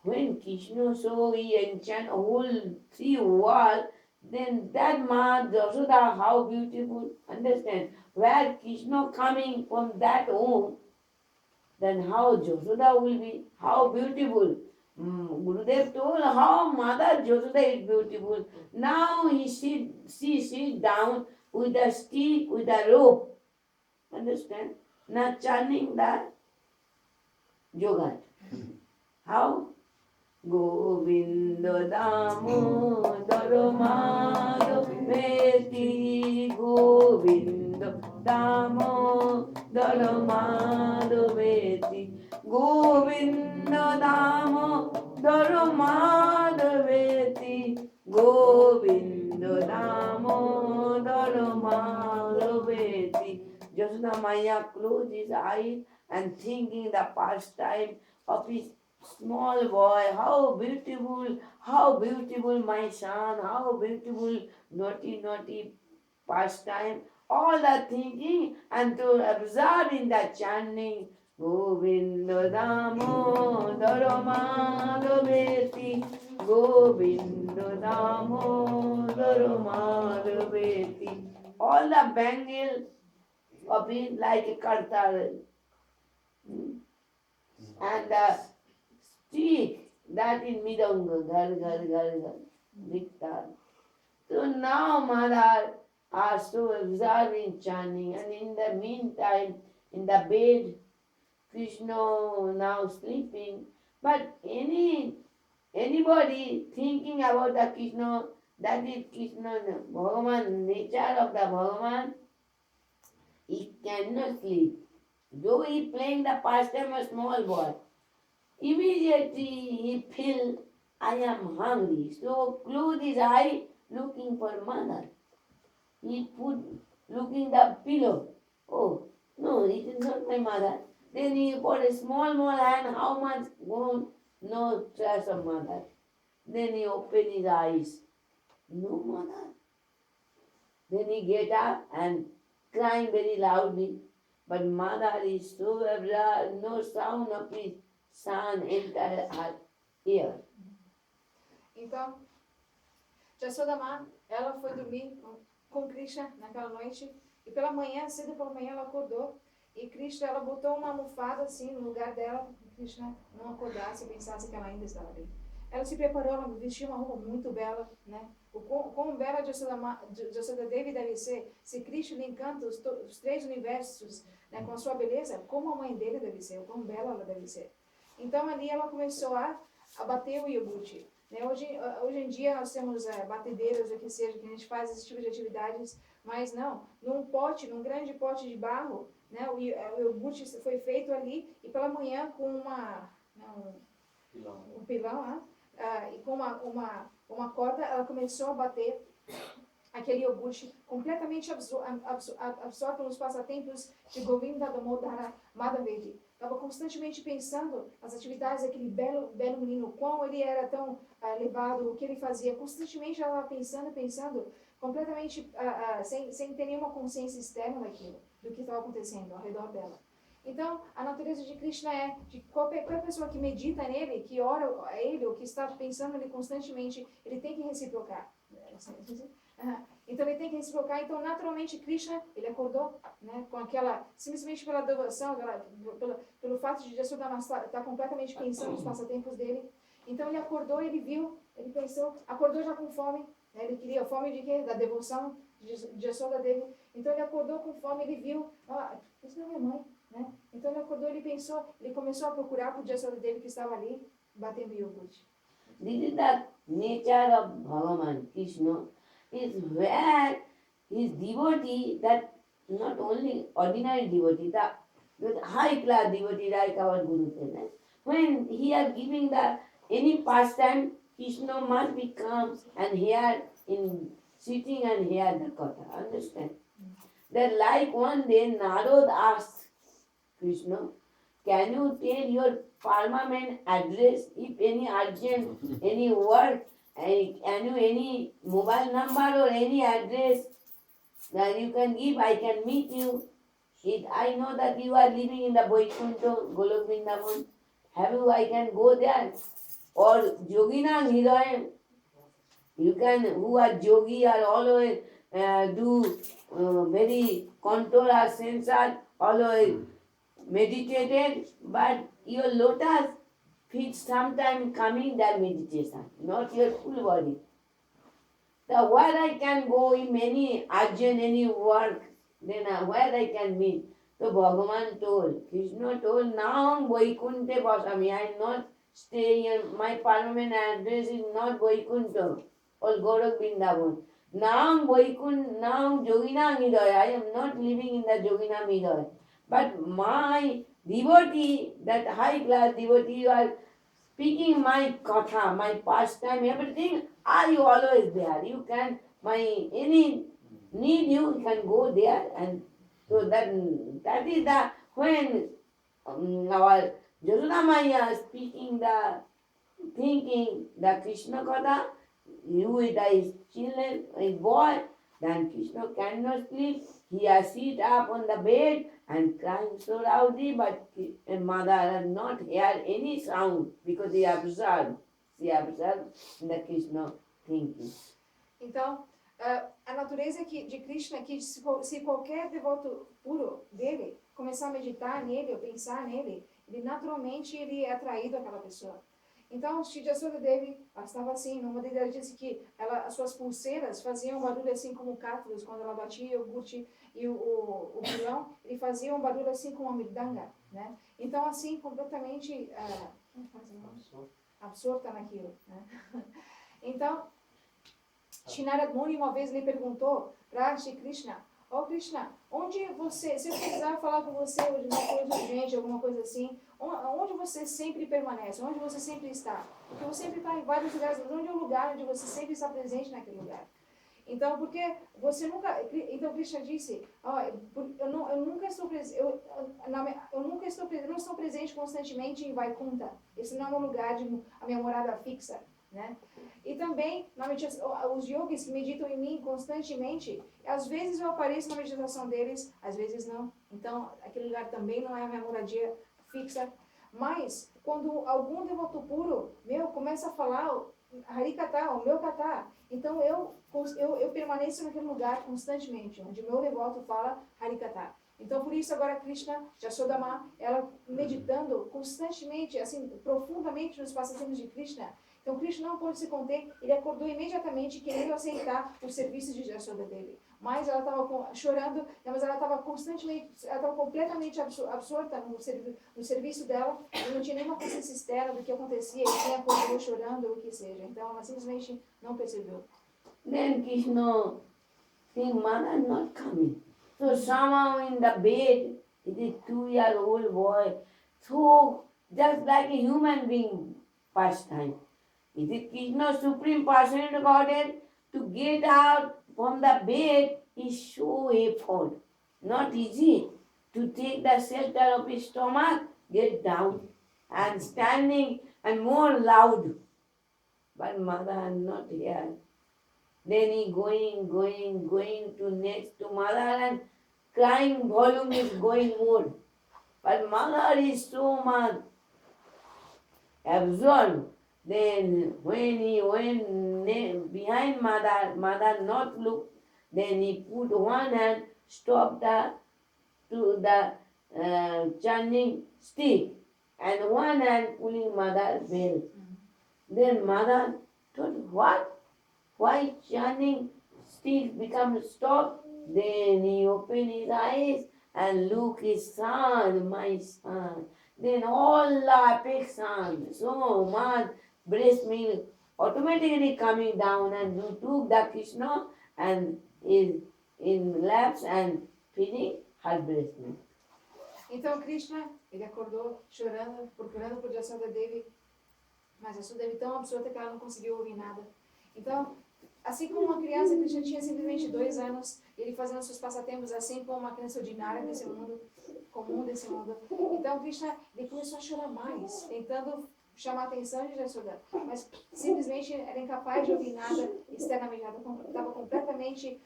When Krishna saw he enchant a whole three wall, then that Mother Josoda, how beautiful. Understand? Where Krishna coming from that home, then how Josoda will be, how beautiful. Gurudev told how Mother Josoda is beautiful. Now she sits down with a stick, with a rope. Understand? Now chanting the yoga. How? Govinda Damodara Madhaveti, Govinda Damodara Madhaveti, Govinda Damodara Madhaveti, Govinda Damodara Madhaveti. Jasuna Maya closed his eyes and thinking the pastime of his small boy, how beautiful my son, how beautiful naughty pastime, all the thinking and to observe in the chanting, Govinda Damodara Madhaveti, Govinda Damodara Madhaveti. All the bangle of it like a kartal. And the stick that is midanga, gar, diktar. So now Mother are so observing chanting, and in the meantime, in the bed, Krishna now sleeping. But anybody thinking about the Krishna, that is Krishna, Bhagavan, nature of the Bhagavan, he cannot sleep. Though he playing the pastime a small boy, immediately he feel I am hungry. So close his eye looking for mother. He put looking the pillow. Oh no, it is not my mother. Then he put a small hand, how much bone, no trace of mother. Then he opened his eyes. No mother. Then he get up and crying very loudly. But mother is so absorbed, no sound of his son enter her ear. Então, Jasodamá, ela foi dormir com Krishna naquela noite e pela manhã, cedo pela manhã, ela acordou e Krishna, ela botou uma almofada assim no lugar dela, para que Krishna não acordasse e pensasse que ela ainda estava ali. Ela se preparou, ela vestiu uma roupa muito bela, né? O quão bela Jasoda Devi deve ser, se Krishna lhe encanta os três universos, né, com a sua beleza, como a mãe dele deve ser, o quão bela ela deve ser. Então ali ela começou a bater o iogurte. Né? Hoje em dia nós temos batedeiras, o que seja, que a gente faz esse tipo de atividades, mas não, num grande pote de barro, né, o iogurte foi feito ali e pela manhã com um pilão, e com uma corda ela começou a bater aquele iogurte completamente absorto pelos passatempos de Govinda Damodara Madhaveti. Estava constantemente pensando nas atividades daquele belo menino, o quão ele era tão elevado, o que ele fazia. Constantemente ela estava pensando, completamente sem ter nenhuma consciência externa daquilo, do que estava acontecendo ao redor dela. Então, a natureza de Krishna é de qualquer pessoa que medita nele, que ora a ele, ou que está pensando nele constantemente, ele tem que reciprocar. Então ele tem que reciprocar. Então naturalmente Krishna, ele acordou, né, com aquela, simplesmente pela devoção, pelo fato de Jasodama estar completamente pensando nos passatempos dele. Então ele acordou, ele viu, ele pensou, acordou já com fome, né, ele queria fome de quê? Da devoção de Jasoda dele. Então ele acordou com fome, ele viu, isso não é minha mãe, né? Então ele acordou, ele pensou, ele começou a procurar por Jasoda dele que estava ali batendo iogurte. This is the nature of Bhagavan Krishna. Is where his devotee, that not only ordinary devotee, the high class devotee like our Guru said, when he are giving the any pastime, Krishna must be calm and hear in sitting and hear the Katha. Understand? That like one day Narad asked Krishna, can you tell your permanent address if any urgent, any work, any mobile number or any address that you can give, I can meet you. I know that you are living in the Vaikuntha, Golok Vrindavan. Have you, I can go there. Or Yogina Hidayam, you can, who are yogi are always do very control or sensor, always meditated, but your lotus feet sometime coming that meditation, not your full body. So where I can go in any urgent, any work, then where I can meet. So Bhagavan told, Krishna told, now Vaikuntha Vasami, I am not staying in, my permanent address is not Vaikuntha or Gorak Vrindavan. Now Vaikuntha, now Jogina Hidaya, I am not living in the Jogina Hidaya. But my devotee, that high class devotee, you are speaking my katha, my pastime, everything, are you always there? You can, my any need you can go there, and so that is the when our Jasoda Maya speaking the thinking the Krishna katha, you with his children, his boy, then Krishna cannot sleep. He has sit up on the bed and crying so loudly, but mother has not heard any sound because he observed. She observed the Krishna thinking. Então, a natureza de Krishna é que se qualquer devoto puro dele começar a meditar nele ou pensar nele, ele naturalmente ele é atraído àquela pessoa. Então, Shri Jasoda Devi estava assim, numa delas ela disse que as suas pulseiras faziam um barulho assim como cátulos, quando ela batia o iogurte e o pilão, ele fazia um barulho assim como uma mirdanga, né? Então, assim, completamente absorta naquilo, né? Então, Shri Narad Muni uma vez lhe perguntou para Shri Krishna, Krishna, onde você, se eu precisar falar com você de uma coisa urgente, alguma coisa assim, onde você sempre permanece, onde você sempre está? Porque você sempre está em vários lugares, onde é o lugar onde você sempre está presente naquele lugar? Então, porque você nunca, então Krishna disse, eu nunca estou presente, eu não estou presente constantemente em Vaikuntha. Esse não é um lugar a minha morada fixa, né? E também, os yogis que meditam em mim constantemente, às vezes eu apareço na meditação deles, às vezes não. Então, aquele lugar também não é a minha moradia fixa. Mas, quando algum devoto puro meu começa a falar Harikata, o meu kata, então eu permaneço naquele lugar constantemente, onde o meu devoto fala Harikata. Então, por isso, agora Krishna, Jasodama, ela meditando constantemente, assim, profundamente nos passatempos de Krishna. Então, Krishna não pôde se conter, ele acordou imediatamente querendo aceitar o serviço de Jasoda dele. Mas ela estava chorando, mas ela estava constantemente, ela estava completamente absorta no serviço dela, e não tinha nenhuma consciência externa do que acontecia, e quem acordou chorando, ou o que seja. Então, ela simplesmente não percebeu. Then Krishna think, mother not coming. So somehow in the bed, it is 2-year-old boy, so just like a human being pastime. It is Krishna Supreme Personality Godhead, to get out from the bed is so effort, not easy. To take the shelter of his stomach, get down, and standing and more loud. But mother not here. Then he going to next to mother, and crying volume is going more. But mother is so much absorbed. Then when he went behind mother not look, then he put one hand, stopped the chanting stick, and one hand pulling mother's bell. Then mother thought, what? Why chanting stick becomes stop? Then he opened his eyes and look his son, my son. Then all the apex son, so much breast milk automatically coming down, and you took the Krishna and is in laps and feeding her breast milk. Então Krishna, ele acordou chorando, procurando por Jasoda Devi. Mas a Yashoda Devi tão absorta que ela não conseguiu ouvir nada. Então, assim como uma criança, Krishna tinha simplesmente 2 anos, ele fazendo seus passatempos assim como uma criança ordinária desse mundo, comum desse mundo. Então, Krishna, ele começou a chorar mais, tentando chamar a atenção de Yashoda, mas simplesmente era incapaz de ouvir nada externamente, ela estava completamente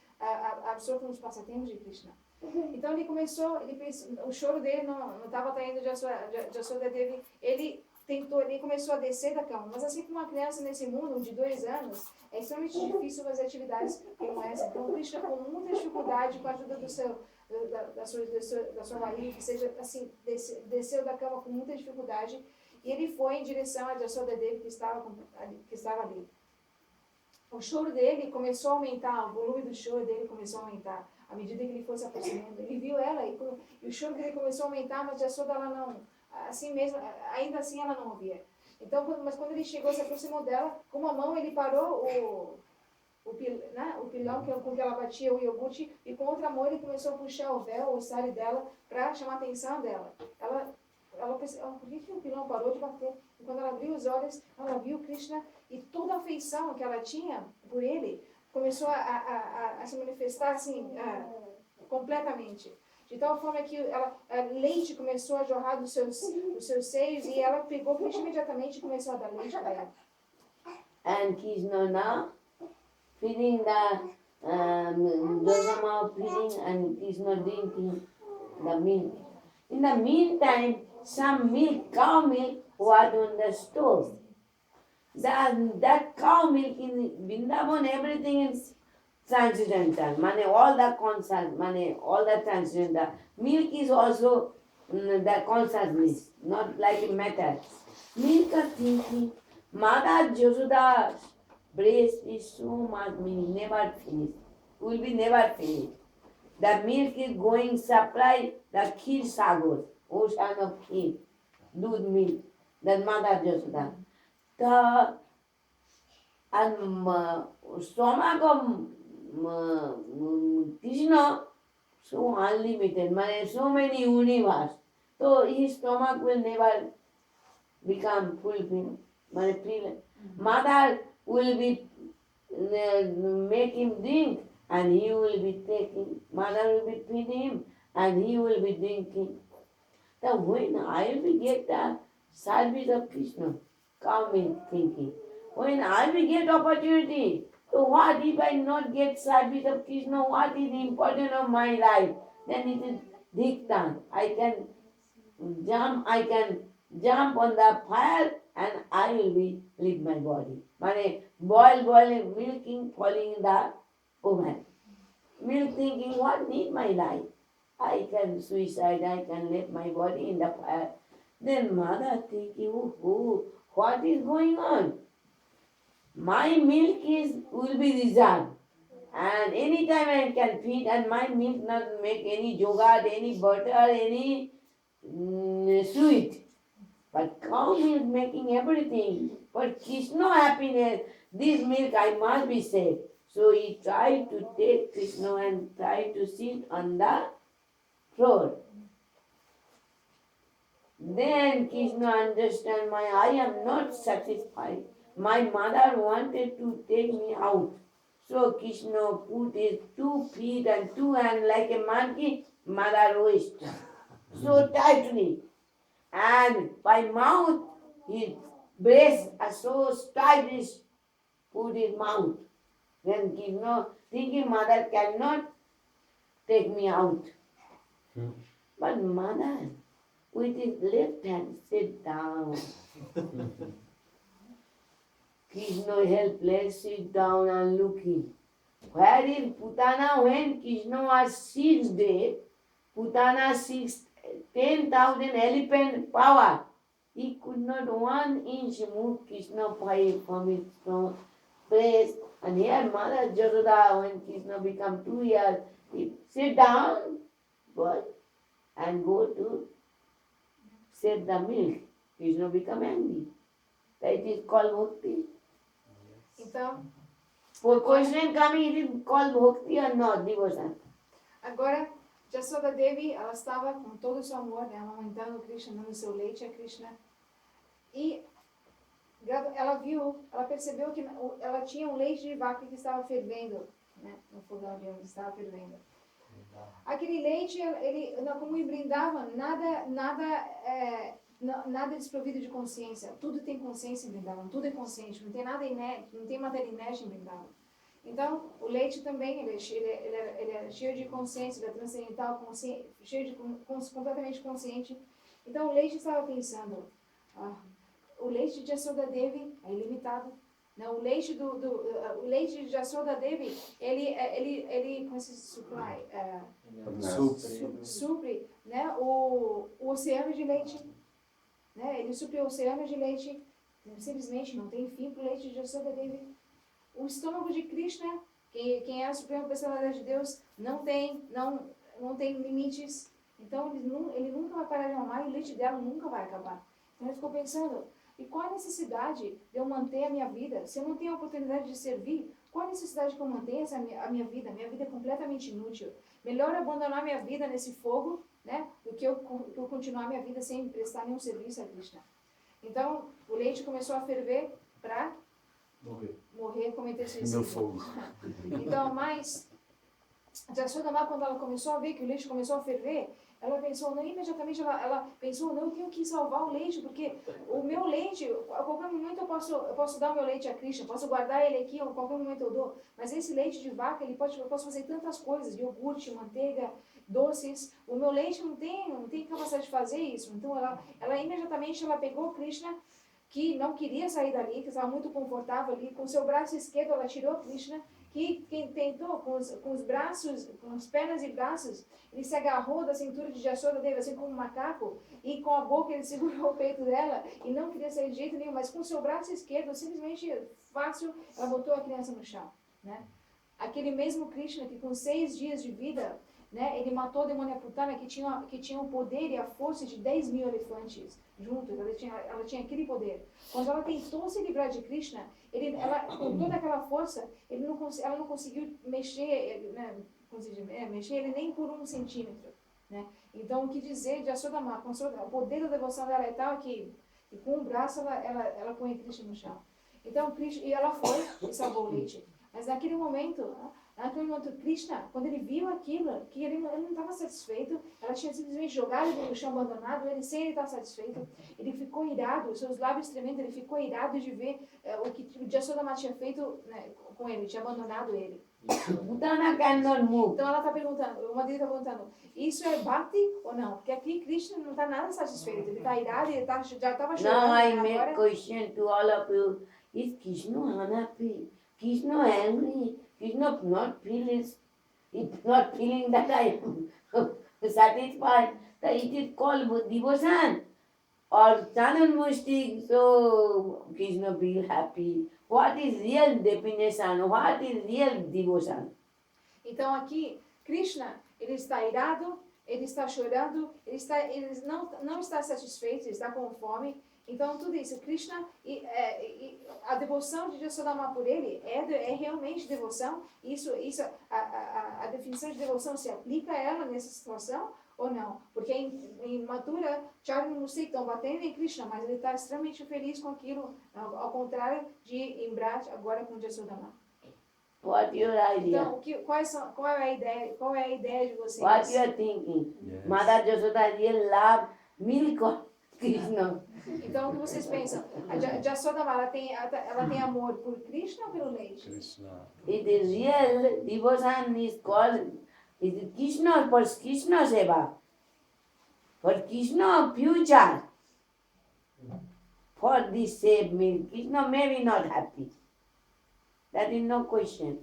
absorto nos passatempos de Krishna. Então ele começou, o choro dele não estava traindo de Yashoda Devi, ele começou a descer da cama, mas assim como uma criança nesse mundo de 2 anos, é extremamente difícil fazer atividades como essa. Então Krishna, com muita dificuldade, com a ajuda da sua barriga, que seja assim, desceu da cama com muita dificuldade, e ele foi em direção a Yashoda Devi que estava ali. O choro dele começou a aumentar, o volume do choro dele começou a aumentar, à medida que ele foi se aproximando. Ele viu ela e o choro dele começou a aumentar, mas Yashoda, ela não, assim mesmo, ainda assim ela não ouvia. Então, mas quando ele chegou, se aproximou dela, com uma mão ele parou o pilão com que ela batia o iogurte, e com outra mão ele começou a puxar o véu, o sari dela, para chamar a atenção dela. Ela pensou, por que o pilão parou de bater? E quando ela abriu os olhos, ela viu Krishna, e toda a afeição que ela tinha por ele começou a se manifestar assim, completamente. De tal forma que leite começou a jorrar dos seus seios, e ela pegou Krishna imediatamente e começou a dar leite para ela. And Krishna now feeding the Josama feeding and Krishna drinking the milk. In the meantime, some milk, cow milk, was on the stove. That cow milk in Vrindavan, everything is transcendental. All the concept, all the transcendental. Milk is also the consciousness, not like a matter. Milk is thinking. Mother Josuda's breast is so much milk, never finished. Will be never finished. The milk is going supply the Kheer Sagar, ocean of Kheer, Doodh milk, that Mother Josuda. The stomach of Krishna so unlimited, so many universe. So his stomach will never become fulfilled. Mother will be make him drink, and he will be taking. Mother will be feeding him, and he will be drinking. So when I will get the service of Krishna, come in thinking. When I will get opportunity, so what if I not get service of Krishna? What is the importance of my life? Then it is diktan. I can jump on the fire, and I will be leave my body. Boil milking, falling in the oven. Milk thinking, what need my life? I can suicide, I can leave my body in the fire. Then mother thinking, oh, what is going on? My milk will be reserved. And anytime I can feed, and my milk not make any yogurt, any butter, any sweet. But cow milk making everything. But Krishna happiness, this milk I must be saved. So he tried to take Krishna and tried to sit on the floor. Then Krishna understand I am not satisfied. My mother wanted to take me out. So Krishna put his 2 feet and 2 hands like a monkey, mother waist, so tightly. And by mouth, his breasts are so tight, put his mouth. Then Krishna thinking mother cannot take me out. But mother, with his left hand, sit down. Krishna helpless, sit down and looking. Where is Putana when Krishna was 6 days? Putana 10,000 elephant power. He could not 1 inch move Krishna from his place. And here Mother Jasoda, when Krishna become 2 years, he sit down, boy, and go to save the milk. Krishna become angry. That is called bhakti. Então, For question coming, it is called bhakti or not, devotion. agora, Yashoda Devi, ela estava com todo o seu amor, né, amamentando Krishna, dando seu leite a Krishna. E ela viu, ela percebeu que ela tinha um leite de vaca que estava fervendo, né, no fogão de onde estava fervendo. Aquele leite, ele, como ele brindava, nada desprovido de consciência. Tudo tem consciência em Vrindavan, tudo é consciente, não tem nada inerte, não tem matéria inerte em Vrindavan. Então, o leite também, ele é cheio de consciência, ele é transcendental, cheio de completamente consciente. Então, o leite estava pensando, o leite de Yashoda Devi é ilimitado. Não, o leite o leite de Yashoda Devi, ele como se supply, supre, né, o oceano de leite, né? Ele supre o oceano de leite, simplesmente não tem fim para o leite de Yashoda Devi. O estômago de Krishna, quem é a suprema personalidade de Deus, não tem limites. Então ele nunca vai parar de amar e o leite dela nunca vai acabar. Então ele ficou pensando, e qual a necessidade de eu manter a minha vida? Se eu não tenho a oportunidade de servir, qual a necessidade que eu mantenha a minha vida? Minha vida é completamente inútil. Melhor abandonar minha vida nesse fogo, né, do que eu continuar minha vida sem prestar nenhum serviço a Krishna. Então, o leite começou a ferver para morrer, cometer suicídio. No fogo. Então, mas Yashoda, quando ela começou a ver que o leite começou a ferver, ela pensou, imediatamente ela pensou, não, eu tenho que salvar o leite, porque o meu leite, a qualquer momento eu posso dar o meu leite a Krishna, posso guardar ele aqui, a qualquer momento eu dou. Mas esse leite de vaca, eu posso fazer tantas coisas, iogurte, manteiga, doces. O meu leite não tem capacidade de fazer isso. Então ela imediatamente pegou Krishna, que não queria sair dali, que estava muito confortável ali, com seu braço esquerdo ela tirou Krishna, que tentou com os braços, com as pernas e braços, ele se agarrou da cintura de Yashoda Devi, assim como um macaco, e com a boca ele segurou o peito dela, e não queria sair de jeito nenhum, mas com o seu braço esquerdo, simplesmente fácil, ela botou a criança no chão, né? Aquele mesmo Krishna que com 6 dias de vida, né, ele matou a demônia Putana que tinha o poder e a força de 10.000 elefantes juntos, ela tinha aquele poder. Quando ela tentou se livrar de Krishna, com toda aquela força, ela não conseguiu mexer, né, mexer ele nem por 1 centímetro. Né? Então, o que dizer de Yashodama, o poder da devoção dela é tal que com o braço ela põe Krishna no chão. Então, Krishna, e ela foi e salvou o leite. Mas naquele momento, Krishna, quando ele viu aquilo, que ele não estava satisfeito, ela tinha simplesmente jogado ele no chão abandonado, ele sem ele estar satisfeito, ele ficou irado, seus lábios tremendo, ele ficou irado de ver o que o Yashodama tinha feito, né, com ele, tinha abandonado ele. Então ela está perguntando, o marido está perguntando, isso é bhakti ou não? Porque aqui Krishna não está nada satisfeito, ele está irado, ele já estava chorando. Now I make agora... question to all of you, is Krishna unhappy? Krishna angry? Krishna not feeling that I am satisfied, that it is called devotion or Chanan Mushti, so Krishna feel happy. What is real definition? What is real devotion? Então aqui, Krishna, ele está irado, ele está chorando, ele não está satisfeito, ele está com fome. Então tudo isso, Krishna, a devoção de Yasodama por ele é realmente devoção. A definição de devoção se aplica a ela nessa situação ou não? Porque em Mathura, Charlie não sei que estão batendo em Krishna, mas ele está extremamente feliz com aquilo, ao contrário de em Braj, agora com Yasodama. What your idea? Então, qual é a ideia de vocês? What you are thinking? Yes. Mother Jasoda really love milk of Krishna. Então, o que vocês pensam? A Yasodama, ela tem amor por Krishna ou pelo leite? Krishna. It is real devotion is called is Krishna for Krishna seva. For Krishna future. For this save milk, Krishna may be not happy. That is no question.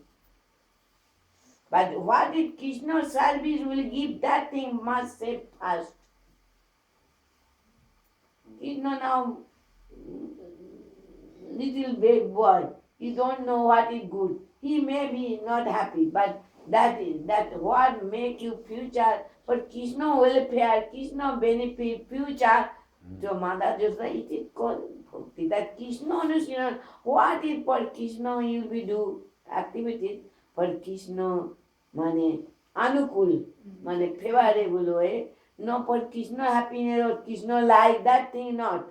But what if Krishna service will give that thing must save first. Krishna now little baby boy, he don't know what is good. He may be not happy, but that what make you future for Krishna welfare, Krishna benefit future. So Mother Joshua, it is called bhakti. That Krishna understand what is for Krishna you will do activities for Krishna mane anukul, mane favorable way. No for Krishna happiness or Krishna like that thing not.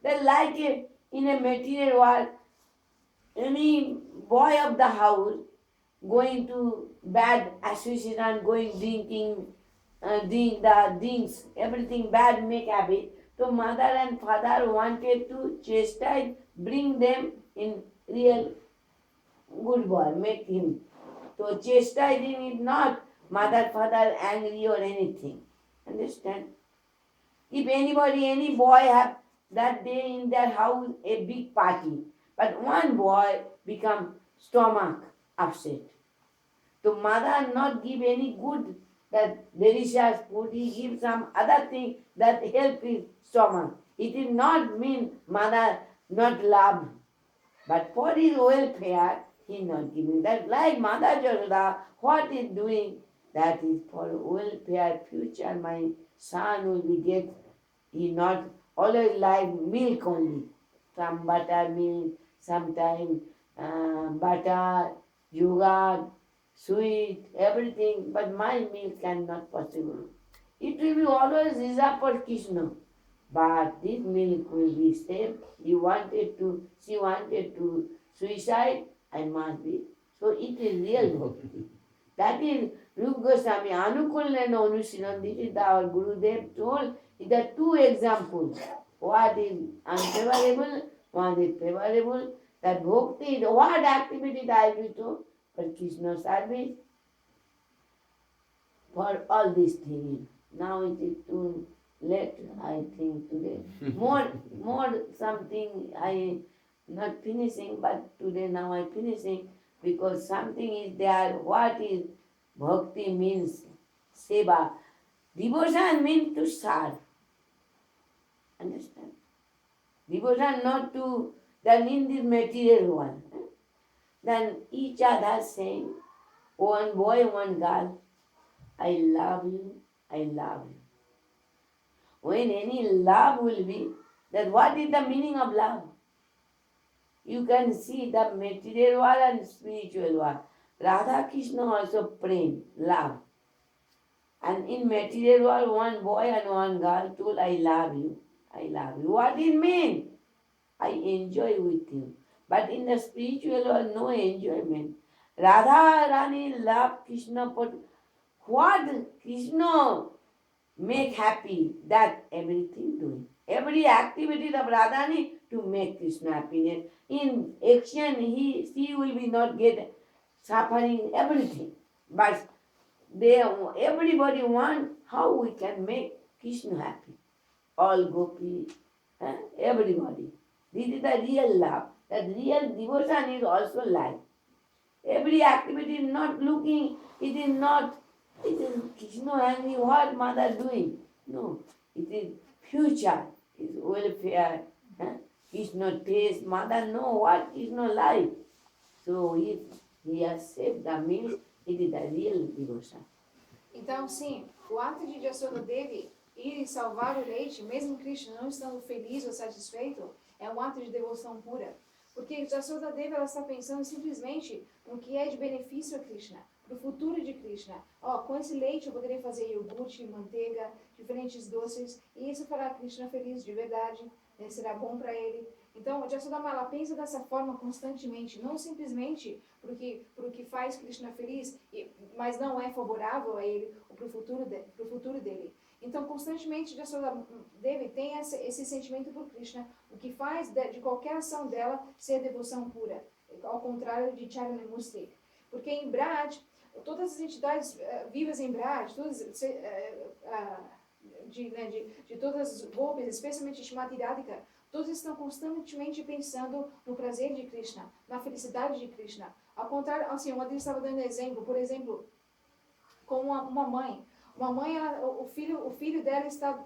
That like in a material world, any boy of the house going to bad association, going drinking, drink the drinks, everything bad make habit. So mother and father wanted to chastise, bring them in real good boy, make him. So chastising is not mother, father angry or anything. Understand? If anybody, any boy have that day in their house a big party, but one boy become stomach upset. So mother not give any good that delicious food, he give some other thing that help his stomach. It is not mean mother not love, but for his welfare he not giving. That like Mother Jasoda, what is doing, that is for welfare, future my son will be get, he not always like milk only. Some buttermilk, sometime butter, yogurt, sweet, everything, but my milk cannot possible. It will be always reserved for Krishna. But this milk will be saved. She wanted to suicide, I must be. So it is real bhakti. That is Rupa Goswami, Anukulena Anusinan. This is our Gurudev told. It are two examples. What is unfavorable, one is favorable. That bhakti is what activity I will do for Krishna service, for all these things. Now it is too late, I think, today. More something I not finishing, but today now I finishing because something is there. What is bhakti means? Seva. Devotion means to serve. Understand? Devotion not to then in this material one. Then each other saying, one boy, one girl, I love you, I love you. When any love will be, then what is the meaning of love? You can see the material world and spiritual world. Radha Krishna also praying, love. And in material world, one boy and one girl told, I love you, I love you. What it mean? I enjoy with you. But in the spiritual world, no enjoyment. Radha Rani love Krishna, but what Krishna make happy, that everything doing. Every activity of Radhani to make Krishna happiness. In action, she will be not get suffering everything. But everybody want how we can make Krishna happy. All gopi, everybody. This is the real love. That real devotion is also life. Every activity is not looking, it is Krishna angry, what mother doing? No, it is future, it is welfare. Krishna taste, mother know what Krishna life. So if he has saved the meal, it is the real devotion. Então, sim, o ato de Jasoda Devi ir e salvar o leite, mesmo Krishna não estando feliz ou satisfeito, é um ato de devoção pura. Porque Jasoda Devi ela está pensando simplesmente no que é de benefício a Krishna, para o futuro de Krishna. Com esse leite eu poderia fazer iogurte, manteiga, diferentes doces, e isso fará Krishna feliz de verdade, né? Será bom para ele. Então, Jasodama, ela pensa dessa forma constantemente, não simplesmente para o que faz Krishna feliz, mas não é favorável a ele, ou para o futuro dele. Então, constantemente, Jasodama tem esse sentimento por Krishna, o que faz de qualquer ação dela ser devoção pura, ao contrário de Charana Mustik. Porque em Braj, todas as entidades vivas em Braj, de todas as golpes, especialmente Shrimati Radhika, todos estão constantemente pensando no prazer de Krishna, na felicidade de Krishna. Ao contrário, assim, uma deles estava dando exemplo, por exemplo, com uma mãe. Uma mãe, o filho dela está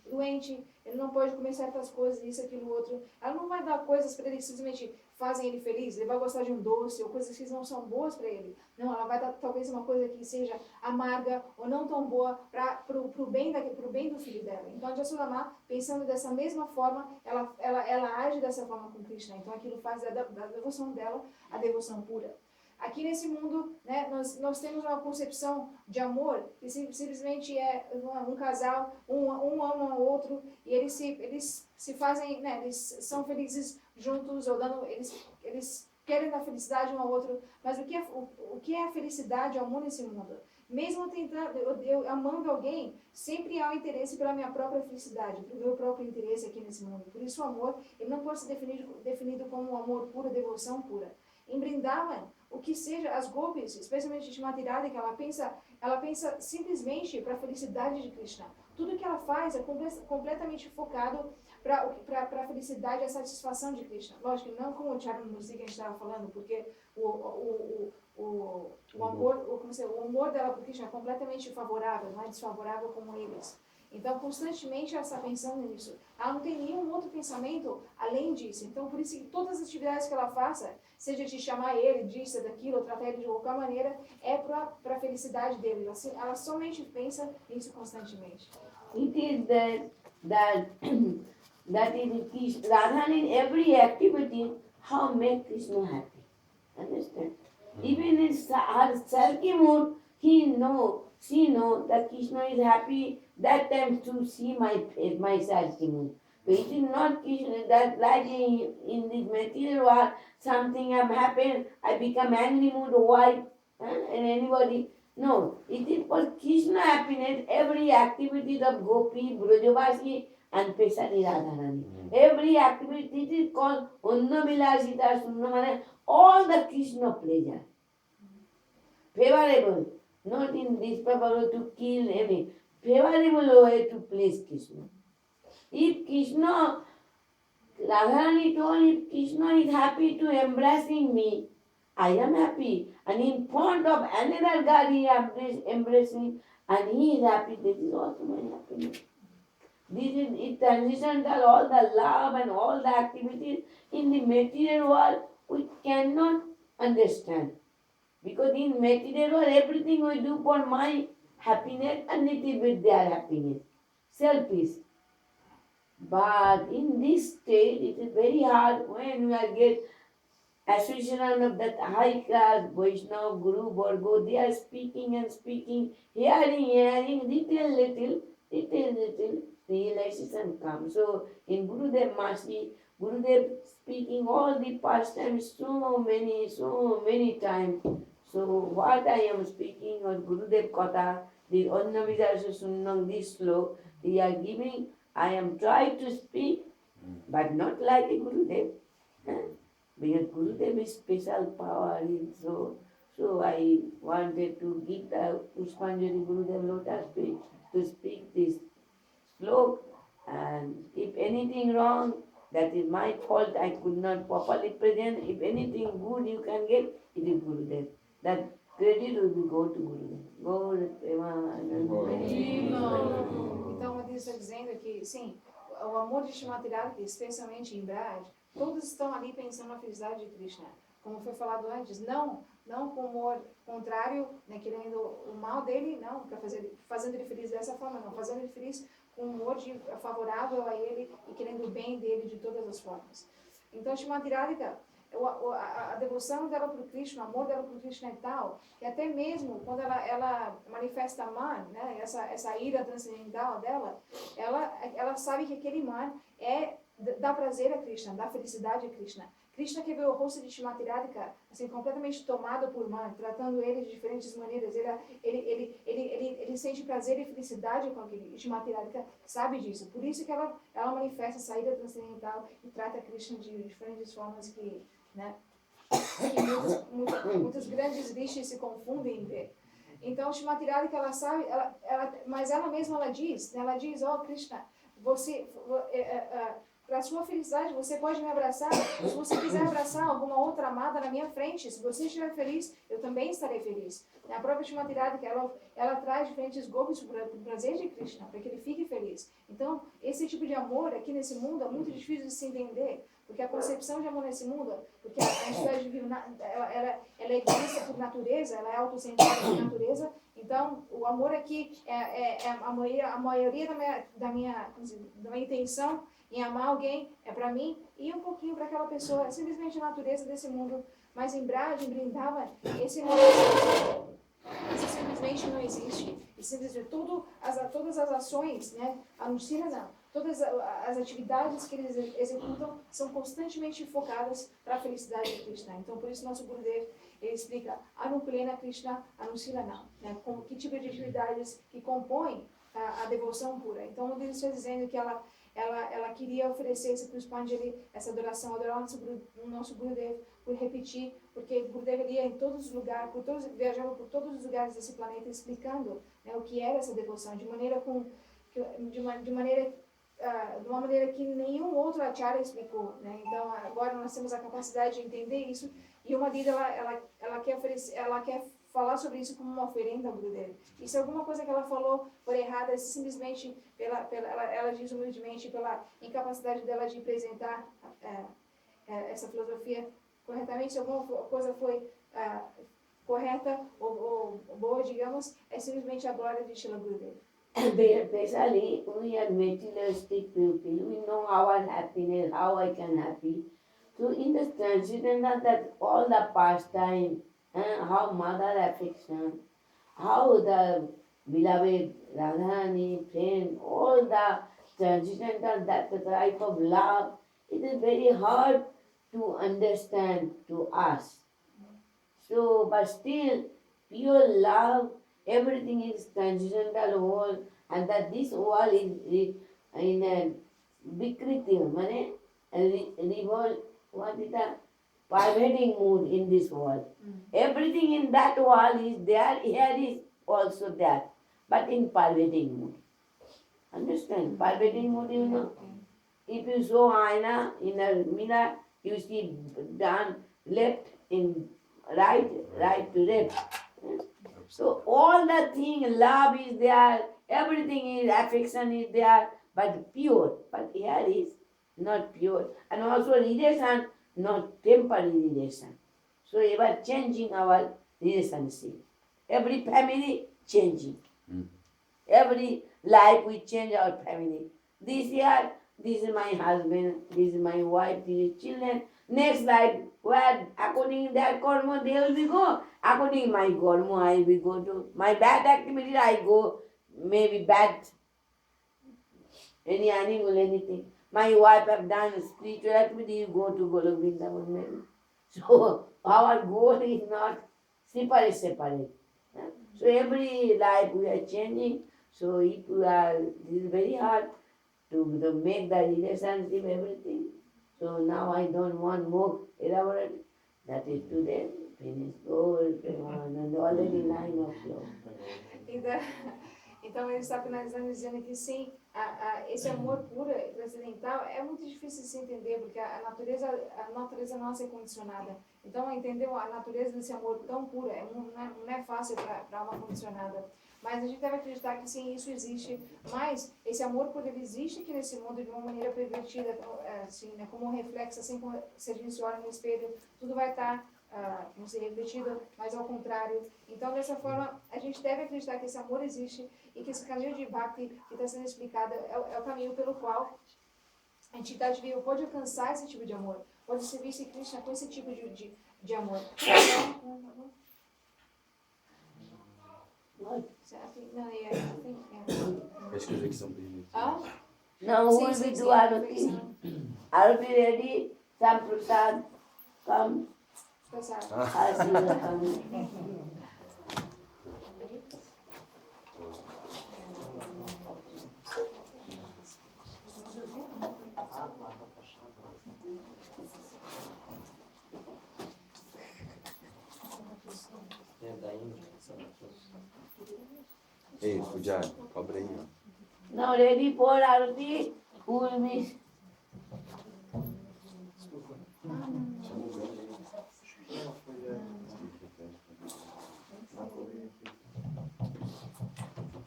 doente, ele não pode comer certas coisas, isso, aquilo, outro. Ela não vai dar coisas para ele simplesmente fazem ele feliz, ele vai gostar de um doce ou coisas que não são boas para ele. Não, ela vai dar talvez uma coisa que seja amarga ou não tão boa pro bem do filho dela. Então a Jasodama, pensando dessa mesma forma, ela age dessa forma com Krishna. Então aquilo faz da devoção dela a devoção pura. aqui nesse mundo, né, nós temos uma concepção de amor que simplesmente é um casal, um ama o outro e eles se fazem, né, eles são felizes juntos, ou eles querem dar felicidade um ao outro, mas o que é a felicidade, o amor nesse mundo? Mesmo tentando, eu amando alguém, sempre há um interesse pela minha própria felicidade, pelo meu próprio interesse aqui nesse mundo. Por isso o amor, ele não pode ser definido como um amor puro, devoção pura. Em Brindavan, o que seja, as gopis, especialmente de Shrimati que ela pensa simplesmente para a felicidade de Krishna. Tudo que ela faz é completamente focado para a felicidade e a satisfação de Krishna. Lógico, não como o Charan Mursi que a gente estava falando, porque o amor dela por Krishna é completamente favorável, não é desfavorável como eles. Então, constantemente ela está pensando nisso. Ela não tem nenhum outro pensamento além disso. Então, por isso que todas as atividades que ela faça, seja de chamar ele, disso, daquilo, ou tratar ele de qualquer maneira, é para a felicidade dele. Ela somente pensa nisso constantemente. It is that in Krishna, Radha in every activity, how make Krishna happy. Understand? Even in her sulky mood, she know that Krishna is happy that time to see my face, my sulky mood. But it is not Krishna that like in this material world, something have happened, I become angry mood, white, and anybody. No, it is for Krishna happiness, every activity of Gopi, Brajavasi, and Pesari Radharani. Every activity it is called Unnavilasita Sunnamana, all the Krishna pleasure. Favorable, not in disfavor to kill any, favorable way to please Krishna. If Krishna, Radharani told, if Krishna is happy to embracing me, I am happy. And in front of another God he embracing and he is happy, this is also my happiness. This is it transcendental, all the love and all the activities in the material world we cannot understand. Because in material world everything we do for my happiness and little bit their happiness. Selfish. But in this state it is very hard when we are get association of that high class Vaishnava Guru Vargo, they are speaking and speaking, hearing, little realization comes. So in Gurudev Masi, Gurudev speaking all the pastimes so many times. So what I am speaking on Gurudev Katha, the Annavijasa Sunnam, this slow, they are giving, I am trying to speak, but not like a Gurudev. Because Gurudev is special power, so I wanted to give the Pushpanjali Gurudev lotus feet to speak this slok, and if anything wrong, that is my fault, I could not properly present. If anything good you can get, it is Gurudev. That credit will go to Gurudev. Então, o Deus está dizendo que, sim, o amor de Shrimati Radharani, especialmente em Braj, todos estão ali pensando na felicidade de Krishna. Como foi falado antes, não com amor contrário, né, querendo o mal dele, não, fazendo ele feliz dessa forma, não, fazendo ele feliz com um amor favorável a ele e querendo o bem dele de todas as formas. Então, Shrimati Radhika, a devoção dela para o Krishna, o amor dela para o Krishna é tal, que até mesmo quando ela manifesta man, né, essa ira transcendental dela, ela sabe que aquele man dá prazer a Krishna, dá felicidade a Krishna. Krishna que vê o rosto de Shrimati Radhika, assim, completamente tomado por man, tratando ele de diferentes maneiras. Ele sente prazer e felicidade com aquele. Shrimati Radhika sabe disso. Por isso que ela manifesta essa ira transcendental e trata Krishna de diferentes formas que, né, que muitos grandes rishis se confundem em ver. Então, Shrimati Radhika, ela sabe, mas ela mesma diz, ó Krishna, você... para a sua felicidade, você pode me abraçar. Se você quiser abraçar alguma outra amada na minha frente, se você estiver feliz, eu também estarei feliz. A própria Shrimati Radhika, ela traz diferentes gopis para o prazer de Krishna, para que ele fique feliz. Então, esse tipo de amor aqui nesse mundo é muito difícil de se entender, porque a concepção de amor nesse mundo, porque a entidade divina, ela é egoísta por natureza, ela é autocentrada por natureza. Então, o amor aqui a maioria da minha intenção em amar alguém é para mim e um pouquinho para aquela pessoa. É simplesmente a natureza desse mundo Mas em Braj, em Brindavan, esse simplesmente não existe. E simplesmente todas as ações, né, anunciam não. Todas as atividades que eles executam são constantemente focadas para a felicidade de Krishna. Então, por isso, nosso Gurudev, ele explica Anukulena Krishna Anusilanam, né, que tipo de atividades que compõem a devoção pura. Então, ele está dizendo que ela queria oferecer esse Puspanjali, essa adoração, adorar o nosso Gurudev, por repetir, porque Gurudev ia em todos os lugares, viajava por todos os lugares desse planeta explicando, né, o que era essa devoção, de uma maneira que nenhum outro acharya explicou, né? Então agora nós temos a capacidade de entender isso, e uma Dida ela quer falar sobre isso como uma oferenda ao Gurudev. E se alguma coisa que ela falou for errada, simplesmente ela diz humildemente pela incapacidade dela de apresentar essa filosofia corretamente. Se alguma coisa foi correta ou boa, digamos, é simplesmente a glória de Srila Gurudev. Basically, we are materialistic people. We know our happiness, how I can happy. So in the transcendental, that all the pastime, how mother affection, how the beloved Radharani, friend, all the transcendental, that the type of love, it is very hard to understand to us. So, but still, pure love, everything is transcendental world, and that this world is in a vikriti, what is the pervading mood in this world. Everything in that world is there, here is also there, but in pervading mood. Understand? Pervading mood, you know. If you show aina in a mirror, you see down, left, in right to left. So all the thing, love is there, everything is, affection is there, but pure. But here is not pure. And also relation, not temporary relation. So ever changing our relationship. Every family changing. Every life we change our family. This year, this is my husband, this is my wife, this is children. Next life, where according to their karma, they will be go. According to my karma, I will go to my bad activity. I go maybe bad. Any animal, anything. My wife have done spiritual activity. You go to Golok Vrindavan maybe. So our goal is not separate. So every life we are changing. So if we are, this is very hard to make the relationship everything. So now I don't want more elaborate. That is today. Finish. Go and already 9 o'clock. Então ele está finalizando dizendo que sim, esse amor puro e transcendental é muito difícil de se entender, porque a natureza nossa é condicionada. Então entender a natureza desse amor tão puro não é fácil para a alma condicionada. Mas a gente deve acreditar que sim, isso existe. Mas esse amor puro ele existe aqui nesse mundo de uma maneira pervertida, assim, né, como um reflexo, assim como se a gente se olha no espelho, tudo vai estar não ser refletido, mas ao contrário. Então, dessa forma, a gente deve acreditar que esse amor existe e que esse caminho de Bhakti que está sendo explicado é o caminho pelo qual a entidade viva pode alcançar esse tipo de amor, pode servir-se Krishna com esse tipo de amor. Pesquisa que são bem. Now who will be do Aruti? Aruti ready? Sam Prasad, come. As you are coming. Ei, Pujari, cobra aí, ó. Now ready for Aruti? Who will be?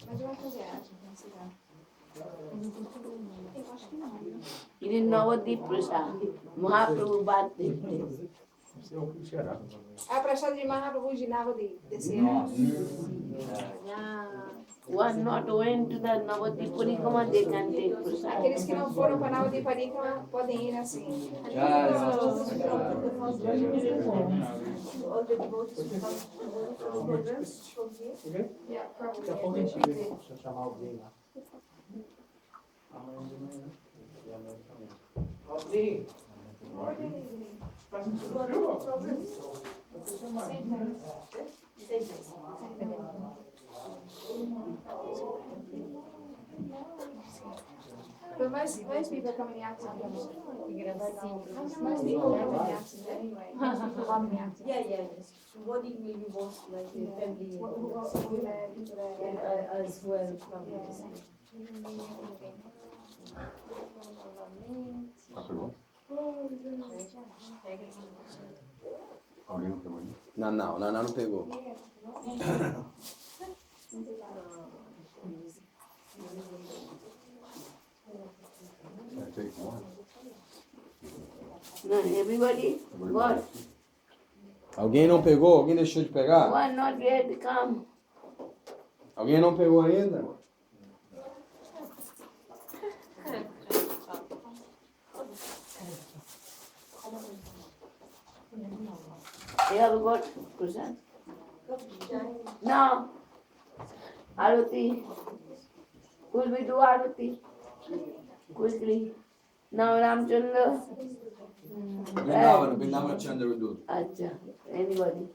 Mas eu vou fazer arte, não sei lá. Eu acho que não. It is Navadip Prasad, Mahaprabhu birthday. A prachada de Mahaprabhu de Navadip desse ano. who are not went to the Navati Parikama, they can take prasad. Aqueles que não foram para Navati Parikama podem ir assim. All the devotees who come to the programs from here. Yeah, probably. Daqui a pouco a gente precisa chamar alguém lá. Amanhã de manhã. E amanhã também. Alvin! Faz um frio, But most people are coming out of them. Most people are coming out of it anyway. Most people are coming out of it. Yeah, yes. Somebody maybe wants like the family as well. Ah, pegou? Alguém não pegou ainda? Naná não pegou. Take one. No, everybody, what? Alguém não pegou? Alguém deixou de pegar? Who are not yet come? Alguém não pegou ainda? They have got prasad? No. Aruti. Will we do Aruti? Quickly. Now Ramchandra. Vrindavan Chandra will do. Acha. Anybody?